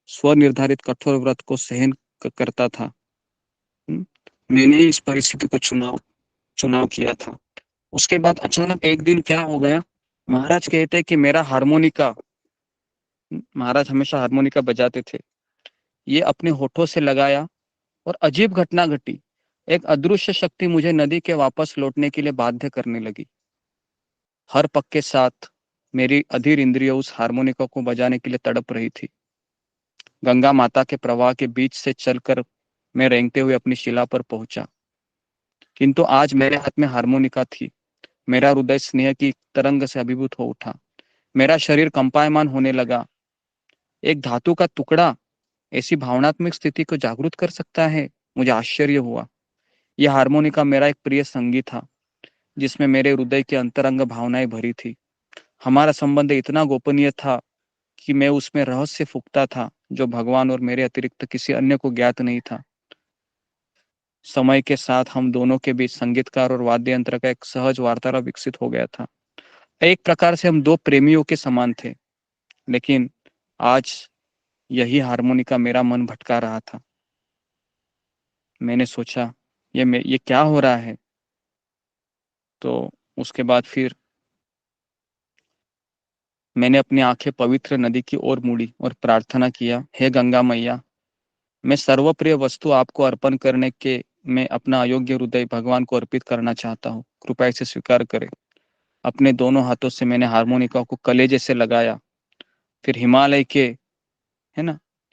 स्वनिर्धारित कठोर व्रत को सहन करता था। मैंने इस परिस्थिति को चुनाव किया था। उसके बाद अचानक एक दिन क्या हो गया, महाराज कहते हैं कि मेरा हारमोनिका, महाराज हमेशा हारमोनिका बजाते थे, ये अपने होठों से लगाया और अजीब घटना घटी। एक अदृश्य शक्ति मुझे नदी के वापस लौटने के लिए बाध्य करने लगी। हर पग के साथ मेरी अधीर इंद्रिय उस हारमोनिका को बजाने के लिए तड़प रही थी। गंगा माता के प्रवाह के बीच से चलकर मैं रेंगते हुए अपनी शिला पर पहुंचा, किंतु आज मेरे हाथ में हारमोनिका थी। मेरा हृदय स्नेह की तरंग से अभिभूत हो उठा, मेरा शरीर कंपायमान होने लगा। एक धातु का टुकड़ा ऐसी भावनात्मक स्थिति को जागृत कर सकता है? मुझे आश्चर्य हुआ। यह हारमोनिका मेरा एक प्रिय संगी था, जिसमें मेरे हृदय की अंतरंग भावनाएं भरी थी। हमारा संबंध इतना गोपनीय था कि मैं उसमें रहस्य फूंकता था जो भगवान और मेरे अतिरिक्त किसी अन्य को ज्ञात नहीं था। समय के साथ हम दोनों के बीच संगीतकार और वाद्य यंत्र का एक सहज वार्तालाप विकसित हो गया था। एक प्रकार से हम दो प्रेमियों के समान थे, लेकिन आज यही हारमोनिका मेरा मन भटका रहा था। मैंने सोचा ये क्या हो रहा है? तो उसके बाद फिर मैंने अपनी आंखें पवित्र नदी की ओर मुड़ी और प्रार्थना किया, हे गंगा मैया, मैं सर्वप्रिय वस्तु आपको अर्पण करने के मैं अपना अयोग्य हृदय भगवान को अर्पित करना चाहता हूँ, कृपया इसे स्वीकार करें। अपने दोनों हाथों से मैंने हारमोनिका को कलेजे से लगाया। फिर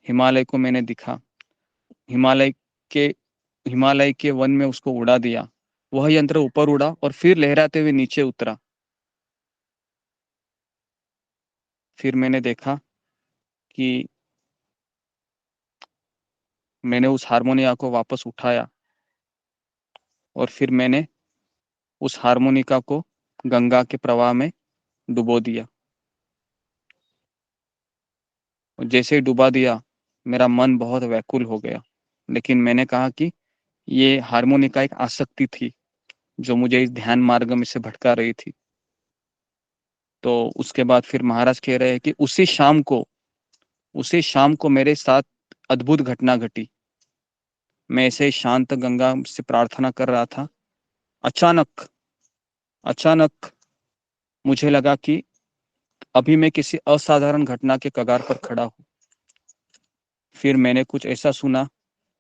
हिमालय को मैंने दिखा, हिमालय के वन में उसको उड़ा दिया। वह यंत्र ऊपर उड़ा और फिर लहराते हुए नीचे उतरा। फिर मैंने देखा कि मैंने उस हारमोनिया को वापस उठाया और फिर मैंने उस हारमोनिका को गंगा के प्रवाह में डुबो दिया। जैसे ही डुबा दिया, मेरा मन बहुत व्याकुल हो गया, लेकिन मैंने कहा कि ये हारमोनिका एक आसक्ति थी जो मुझे इस ध्यान मार्ग में से भटका रही थी। तो उसके बाद फिर महाराज कह रहे हैं कि उसी शाम को मेरे साथ अद्भुत घटना घटी। मैं ऐसे शांत गंगा से प्रार्थना कर रहा था। अचानक मुझे लगा कि अभी मैं किसी असाधारण घटना के कगार पर खड़ा हूँ। फिर मैंने कुछ ऐसा सुना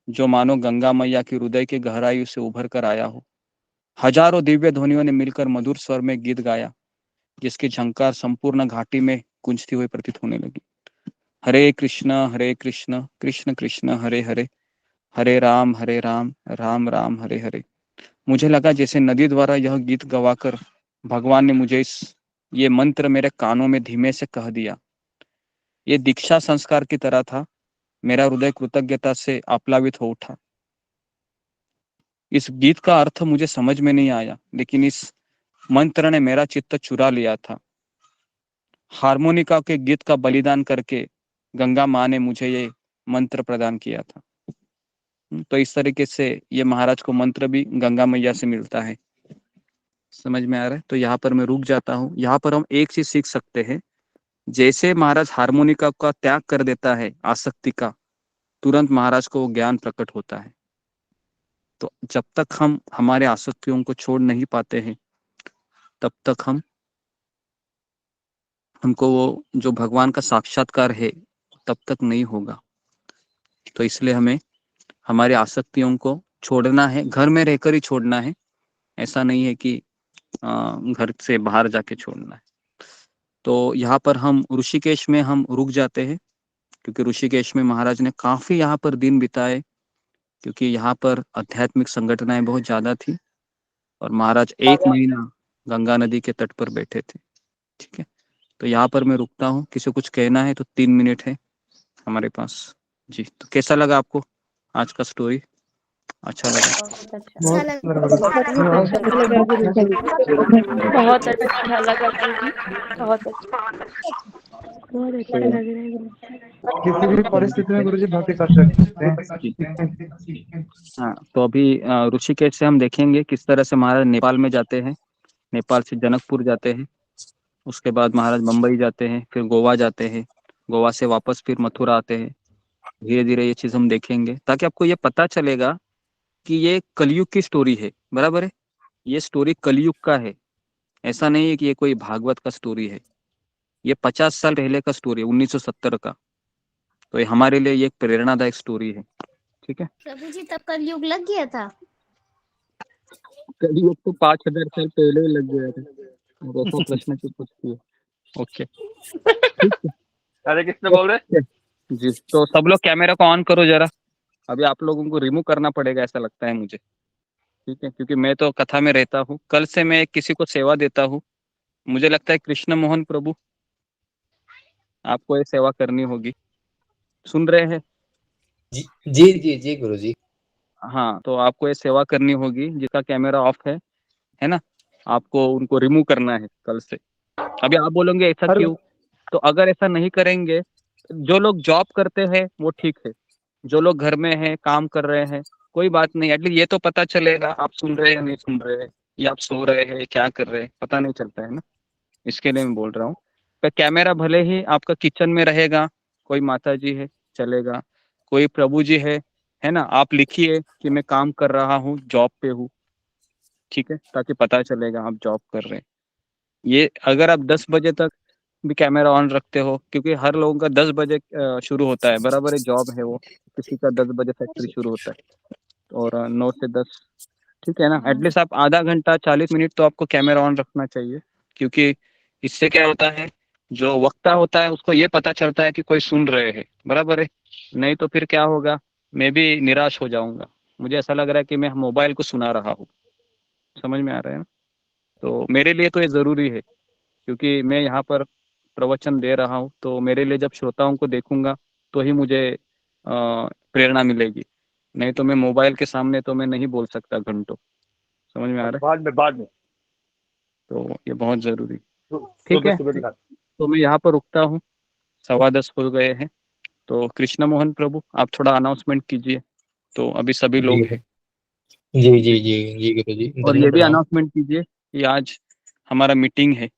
जो मानो गंगा मैया की हृदय की गहराई से उभर कर आया हो। हजारों दिव्य ध्वनियों ने मिलकर मधुर स्वर में गीत गाया, जिसकी झंकार संपूर्ण घाटी में गूंजती हुई प्रतीत होने लगी। हरे कृष्ण कृष्ण कृष्ण हरे हरे, हरे राम राम राम हरे हरे। मुझे लगा जैसे नदी द्वारा यह गीत गवाकर भगवान ने मुझे ये मंत्र मेरे कानों में धीमे से कह दिया। ये दीक्षा संस्कार की तरह था। मेरा हृदय कृतज्ञता से आप्लावित हो उठा। इस गीत का अर्थ मुझे समझ में नहीं आया, लेकिन इस मंत्र ने मेरा चित्त चुरा लिया था। हारमोनिका के गीत का बलिदान करके गंगा माँ ने मुझे ये मंत्र प्रदान किया था। तो इस तरीके से ये महाराज को मंत्र भी गंगा मैया से मिलता है। समझ में आ रहा है? तो यहाँ पर मैं रुक जाता हूँ। यहाँ पर हम एक चीज सीख सकते हैं, जैसे महाराज हारमोनिका का त्याग कर देता है आसक्ति का, तुरंत महाराज को वो ज्ञान प्रकट होता है। तो जब तक हम हमारे आसक्तियों को छोड़ नहीं पाते हैं, तब तक हमको वो जो भगवान का साक्षात्कार है तब तक नहीं होगा। तो इसलिए हमें हमारी आसक्तियों को छोड़ना है, घर में रहकर ही छोड़ना है। ऐसा नहीं है कि घर से बाहर जाके छोड़ना है। तो यहाँ पर हम ऋषिकेश में हम रुक जाते हैं, क्योंकि ऋषिकेश में महाराज ने काफी यहाँ पर दिन बिताए, क्योंकि यहाँ पर आध्यात्मिक संगठनाएं बहुत ज्यादा थी और महाराज 1 महीना गंगा नदी के तट पर बैठे थे। ठीक है, तो यहाँ पर मैं रुकता हूँ। किसी को कुछ कहना है तो 3 मिनट है हमारे पास। जी, तो कैसा लगा आपको आज का स्टोरी? अच्छा लगा? बहुत अच्छा लगा गुरुजी, बहुत अच्छा लग रहा है। किसी भी परिस्थिति में गुरुजी भक्ति कर सकते हैं। हाँ, तो अभी ऋषिकेश से हम देखेंगे किस तरह से महाराज नेपाल में जाते हैं, नेपाल से जनकपुर जाते हैं, उसके बाद महाराज मुंबई जाते हैं, फिर गोवा जाते हैं, गोवा से वापस फिर मथुरा आते हैं। धीरे धीरे ये चीज हम देखेंगे, ताकि आपको ये पता चलेगा कि ये कलयुग की स्टोरी है। बराबर है, ये स्टोरी कलयुग का है। ऐसा नहीं है कि ये कोई भागवत का स्टोरी है। ये 50 साल पहले का स्टोरी है, 1970 का। तो ये हमारे लिए ये एक प्रेरणादायक स्टोरी है। ठीक है, प्रभु जी तब कलयुग लग गया था? कलयुग तो 5000 साल पहले ही लग गया था। देखो प्रश्न क्यों पूछती है। ओके, ठीक है। अरे किसने बोल रहे? जी, तो सब लोग कैमरा को ऑन करो जरा। अभी आप लोगों को रिमूव करना पड़ेगा ऐसा लगता है मुझे। ठीक है, क्योंकि मैं तो कथा में रहता हूँ। कल से मैं किसी को सेवा देता हूँ। मुझे लगता है कृष्ण मोहन प्रभु आपको ये सेवा करनी होगी। सुन रहे हैं? जी जी जी गुरुजी। हाँ, तो आपको ये सेवा करनी होगी। जिसका कैमरा ऑफ है ना, आपको उनको रिमूव करना है कल से। अभी आप बोलोगे ऐसा क्यों? तो अगर ऐसा नहीं करेंगे, जो लोग जॉब करते हैं वो ठीक है, जो लोग घर में हैं काम कर रहे हैं कोई बात नहीं, एटलीस्ट ये तो पता चलेगा आप सुन रहे हैं या नहीं सुन रहे हैं, या आप सो रहे हैं क्या कर रहे हैं, पता नहीं चलता है ना। इसके लिए मैं बोल रहा हूँ। तो कैमरा भले ही आपका किचन में रहेगा, कोई माता जी है चलेगा, कोई प्रभु जी है ना, आप लिखिए कि मैं काम कर रहा हूँ, जॉब पे हूँ। ठीक है, ताकि पता चलेगा आप जॉब कर रहे हैं। ये अगर आप 10 बजे तक भी कैमरा ऑन रखते हो, क्योंकि हर लोगों का 10 बजे शुरू होता है, बराबर है, जॉब है वो, किसी का 10 बजे फैक्ट्री शुरू होता है और 9 से 10। ठीक है ना, एटलीस्ट आप आधा घंटा 40 मिनट तो आपको कैमरा ऑन रखना चाहिए, क्योंकि इससे क्या होता है, जो वक्ता होता है उसको ये पता चलता है कि कोई सुन रहे हैं। बराबर है, नहीं तो फिर क्या होगा, मैं भी निराश हो जाऊंगा। मुझे ऐसा लग रहा है कि मैं मोबाइल को सुना रहा हूँ। समझ में आ रहा है ना? तो मेरे लिए तो ये जरूरी है, क्योंकि मैं यहाँ पर प्रवचन दे रहा हूँ, तो मेरे लिए जब श्रोताओं को देखूंगा तो ही मुझे प्रेरणा मिलेगी। नहीं तो मैं मोबाइल के सामने तो मैं नहीं बोल सकता घंटों। समझ में आ रहा है? बाद में तो ये बहुत जरूरी। ठीक है, तो मैं यहाँ पर रुकता हूँ, 10:15 हो गए हैं। तो कृष्ण मोहन प्रभु आप थोड़ा अनाउंसमेंट कीजिए। तो अभी सभी लोग हैं। जी जी जी जी गुरुजी। और ये भी अनाउंसमेंट कीजिए कि आज हमारा मीटिंग है।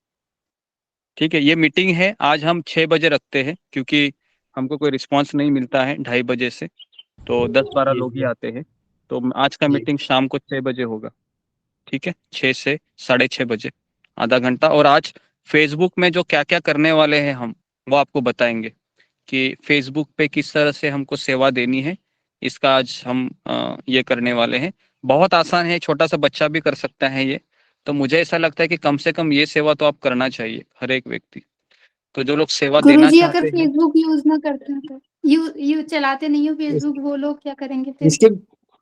ठीक है, ये मीटिंग है आज हम 6 बजे रखते हैं, क्योंकि हमको कोई रिस्पांस नहीं मिलता है 2:30 बजे से, तो 10-12 लोग ही आते हैं। तो आज का मीटिंग शाम को 6 बजे होगा। ठीक है, 6 से 6:30 बजे, आधा घंटा। और आज फेसबुक में जो क्या क्या करने वाले हैं हम, वो आपको बताएंगे कि फेसबुक पे किस तरह से हमको सेवा देनी है। इसका आज हम ये करने वाले हैं। बहुत आसान है, छोटा सा बच्चा भी कर सकता है ये। तो मुझे ऐसा लगता है कि कम से कम ये सेवा तो आप करना चाहिए हर एक व्यक्ति। तो जो लोग सेवा देना गुरुजी चाहते अगर हैं, फेसबुक यूज ना करते हैं तो यू चलाते नहीं हो फेसबुक, वो लोग क्या करेंगे फिर?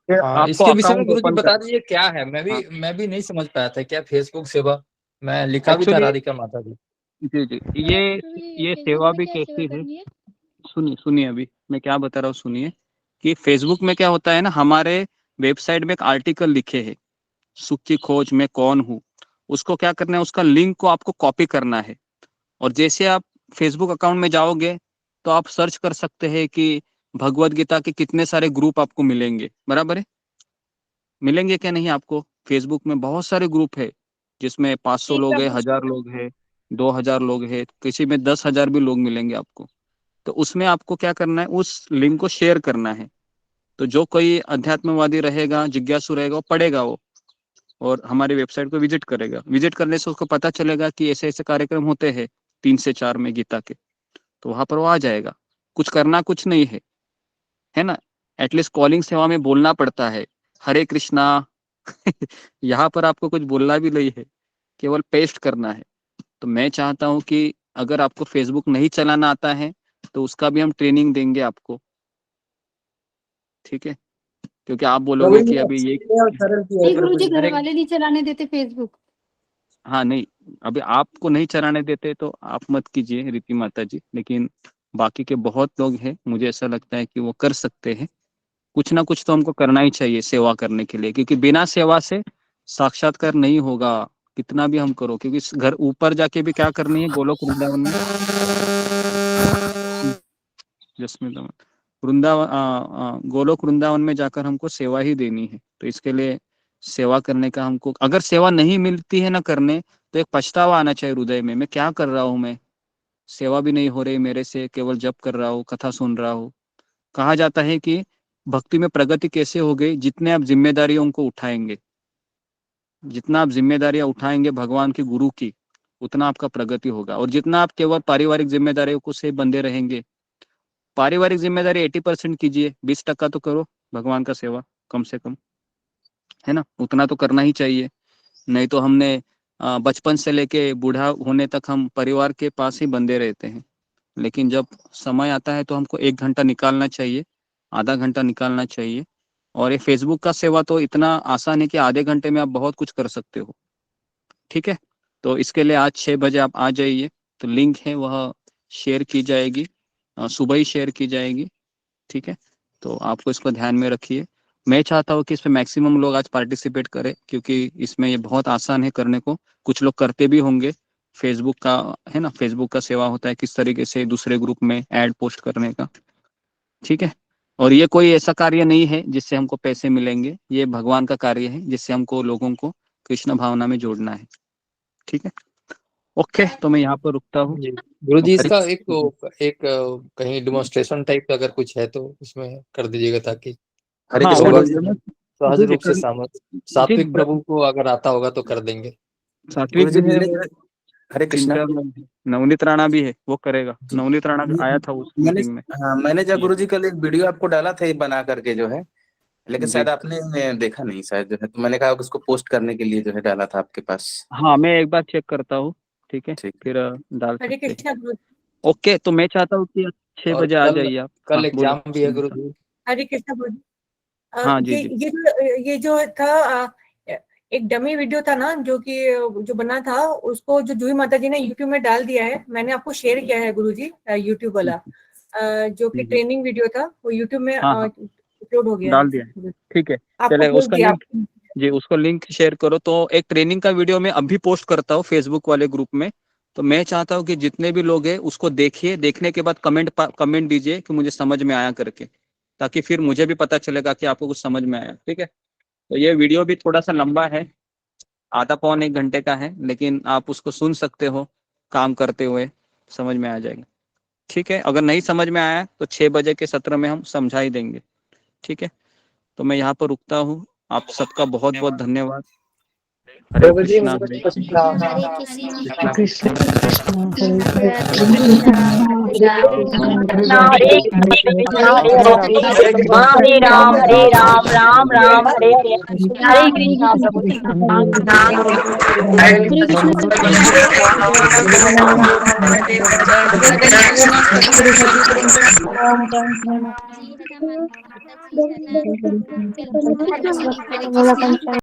फिर हाँ, आपको इसके विषय में अकाउंट गुरुजी ओपन बता कर। दीजिए क्या है। हाँ मैं भी नहीं समझ पाया था क्या फेसबुक सेवा। मैं लिखा भी था एक्चुअली, राधिका माता जी। जी जी, ये फेसबुक सेवा में भी क्या सेवा कैसी है, करनी है? सुनिए सुनिए, अभी मैं क्या बता रहा हूँ सुनिए। कि फेसबुक में क्या होता है ना, हमारे वेबसाइट में एक आर्टिकल लिखे है, सुख की खोज मैं कौन हूँ। उसको क्या करना है, उसका लिंक को आपको कॉपी करना है। और जैसे आप फेसबुक अकाउंट में जाओगे तो आप सर्च कर सकते हैं कि भगवत गीता के कितने सारे ग्रुप आपको मिलेंगे, बराबर है। मिलेंगे क्या नहीं आपको, फेसबुक में बहुत सारे ग्रुप है जिसमें 500 जी लोग है, प्रभु जी। 1000 लोग है, 2000 लोग है, किसी में 10,000 भी लोग मिलेंगे आपको। तो उसमें आपको क्या करना है, उस लिंक को शेयर करना है। तो जो कोई अध्यात्मवादी रहेगा, जिज्ञासु रहेगा, वो पढ़ेगा वो, और हमारी वेबसाइट को विजिट करेगा। विजिट करने से उसको पता चलेगा कि ऐसे ऐसे कार्यक्रम होते हैं 3 से 4 में गीता के, तो वहां पर वो आ जाएगा। कुछ करना कुछ नहीं है ना। एटलीस्ट कॉलिंग सेवा में बोलना पड़ता है, हरे कृष्णा। यहाँ पर आपको कुछ बोलना भी नहीं है, केवल पेस्ट करना है। तो मैं चाहता हूँ कि अगर आपको फेसबुक नहीं चलाना आता है तो उसका भी हम ट्रेनिंग देंगे आपको, ठीक है। क्योंकि आप बोलोगे कि अभी ये, नहीं गुरुजी, घर वाले नहीं चलाने देते फेसबुक। हाँ नहीं, अभी आपको नहीं चलाने देते तो आप मत कीजिए रीति माता जी, लेकिन बाकी के बहुत लोग हैं, मुझे ऐसा लगता है कि वो कर सकते हैं। कुछ ना कुछ तो हमको करना ही चाहिए सेवा करने के लिए, क्योंकि बिना सेवा से साक्षात्कार नहीं होगा, कितना भी हम करो। क्योंकि इस घर ऊपर जाके भी क्या करनी है, गोलोक वृंदावन में, जसमीत वृंदावन, गोलोक वृंदावन में जाकर हमको सेवा ही देनी है। तो इसके लिए सेवा करने का हमको, अगर सेवा नहीं मिलती है ना करने, तो एक पछतावा आना चाहिए हृदय में, मैं क्या कर रहा हूँ, मैं सेवा भी नहीं हो रही मेरे से, केवल जप कर रहा हूँ, कथा सुन रहा हूँ। कहा जाता है कि भक्ति में प्रगति कैसे हो गई, जितने आप जिम्मेदारियों को उठाएंगे, जितना आप जिम्मेदारियां उठाएंगे भगवान की, गुरु की, उतना आपका प्रगति होगा। और जितना आप केवल पारिवारिक जिम्मेदारियों को से बंधे रहेंगे, पारिवारिक जिम्मेदारी 80% कीजिए, 20% तो करो भगवान का सेवा, कम से कम, है ना। उतना तो करना ही चाहिए। नहीं तो हमने बचपन से लेके बूढ़ा होने तक हम परिवार के पास ही बंधे रहते हैं। लेकिन जब समय आता है तो हमको 1 घंटा निकालना चाहिए, आधा घंटा निकालना चाहिए। और ये फेसबुक का सेवा तो इतना आसान है कि आधे घंटे में आप बहुत कुछ कर सकते हो, ठीक है। तो इसके लिए आज 6 बजे आप आ जाइए। तो लिंक है वह शेयर की जाएगी, सुबह ही शेयर की जाएगी, ठीक है। तो आपको इसको ध्यान में रखिए। मैं चाहता हूँ कि इसमें मैक्सिमम लोग आज पार्टिसिपेट करें, क्योंकि इसमें ये बहुत आसान है करने को। कुछ लोग करते भी होंगे, फेसबुक का, है ना, फेसबुक का सेवा होता है किस तरीके से दूसरे ग्रुप में ऐड पोस्ट करने का, ठीक है। और ये कोई ऐसा कार्य नहीं है जिससे हमको पैसे मिलेंगे, ये भगवान का कार्य है जिससे हमको लोगों को कृष्ण भावना में जोड़ना है, ठीक है। ओके, तो मैं यहाँ पर रुकता हूँ। गुरुजी, हरे, इसका एक कहीं डेमोन्स्ट्रेशन टाइप का अगर कुछ है तो उसमें कर दीजिएगा, ताकि हरे हाँ कृष्ण वो गुरुजी। सहज जी रूप से जी, सात्विक प्रभु को अगर आता होगा तो कर देंगे। सात्विक गुरुजी भी है मैंने, मेरे हरे कृष्णा। 3-4 लोग हैं। नवनीत राणा भी है, वो करेगा। जी। नवनीत राणा आया था उस मैंने, मीटिंग में। हाँ मैंने जो जी गुरुजी कल एक वीडियो आपको डाला था ये बना करके जो है, लेकिन जी, शायद आपने देखा नहीं शायद जो है, तो मैंने कहा कि उसको पोस्ट करने के लिए जो है डाला था आपके पास। हाँ मैं एक बार चेक करता हूँ, ठीक है, ठीक। फिर डाल हरे सकते हैं। कृष्णा गुरु। ओके, तो मैं चाहता हूँ कि 6 बजे आ कल जाइए आप। हाँ कल बोलो। एग्जाम भी है गुरुजी। हरे कृष्णा गुरु। हाँ जी जी, ये जो था, एक डमी वीडियो था ना जो कि जो बना था, उसको जो जूही माता जी ने यूट्यूब में डाल दिया है, मैंने आपको शेयर किया है गुरुजी, यूट्यूब वाला, जो कि ट्रेनिंग वीडियो था, वो यूट्यूब में हाँ हाँ अपलोड हो गया डाल दिया है, है। ठीक है। आपको चले भेज उसका दिया लिंक, जी उसको लिंक शेयर करो। तो एक ट्रेनिंग का वीडियो मैं अभी पोस्ट करता हूँ फेसबुक वाले ग्रुप में। तो मैं चाहता हूँ कि जितने भी लोग हैं उसको देखिए, देखने के बाद कमेंट दीजिए कि मुझे समझ में आया करके, ताकि फिर मुझे भी पता चलेगा कि आपको कुछ समझ में आया, ठीक है। तो ये वीडियो भी थोड़ा सा लंबा है, आधा पौन 1 घंटे का है, लेकिन आप उसको सुन सकते हो काम करते हुए, समझ में आ जाएगा, ठीक है। अगर नहीं समझ में आया तो 6 बजे के सत्र में हम समझा ही देंगे, ठीक है। तो मैं यहाँ पर रुकता हूँ। आप सबका बहुत बहुत धन्यवाद। हरे प्रभु जी कृष्णा मुझे कुछ ना हरे कृष्ण कृष्ण हरे हरे राम राम राम हरे हरे हरे कृष्णा प्रभु जी हरे कृष्ण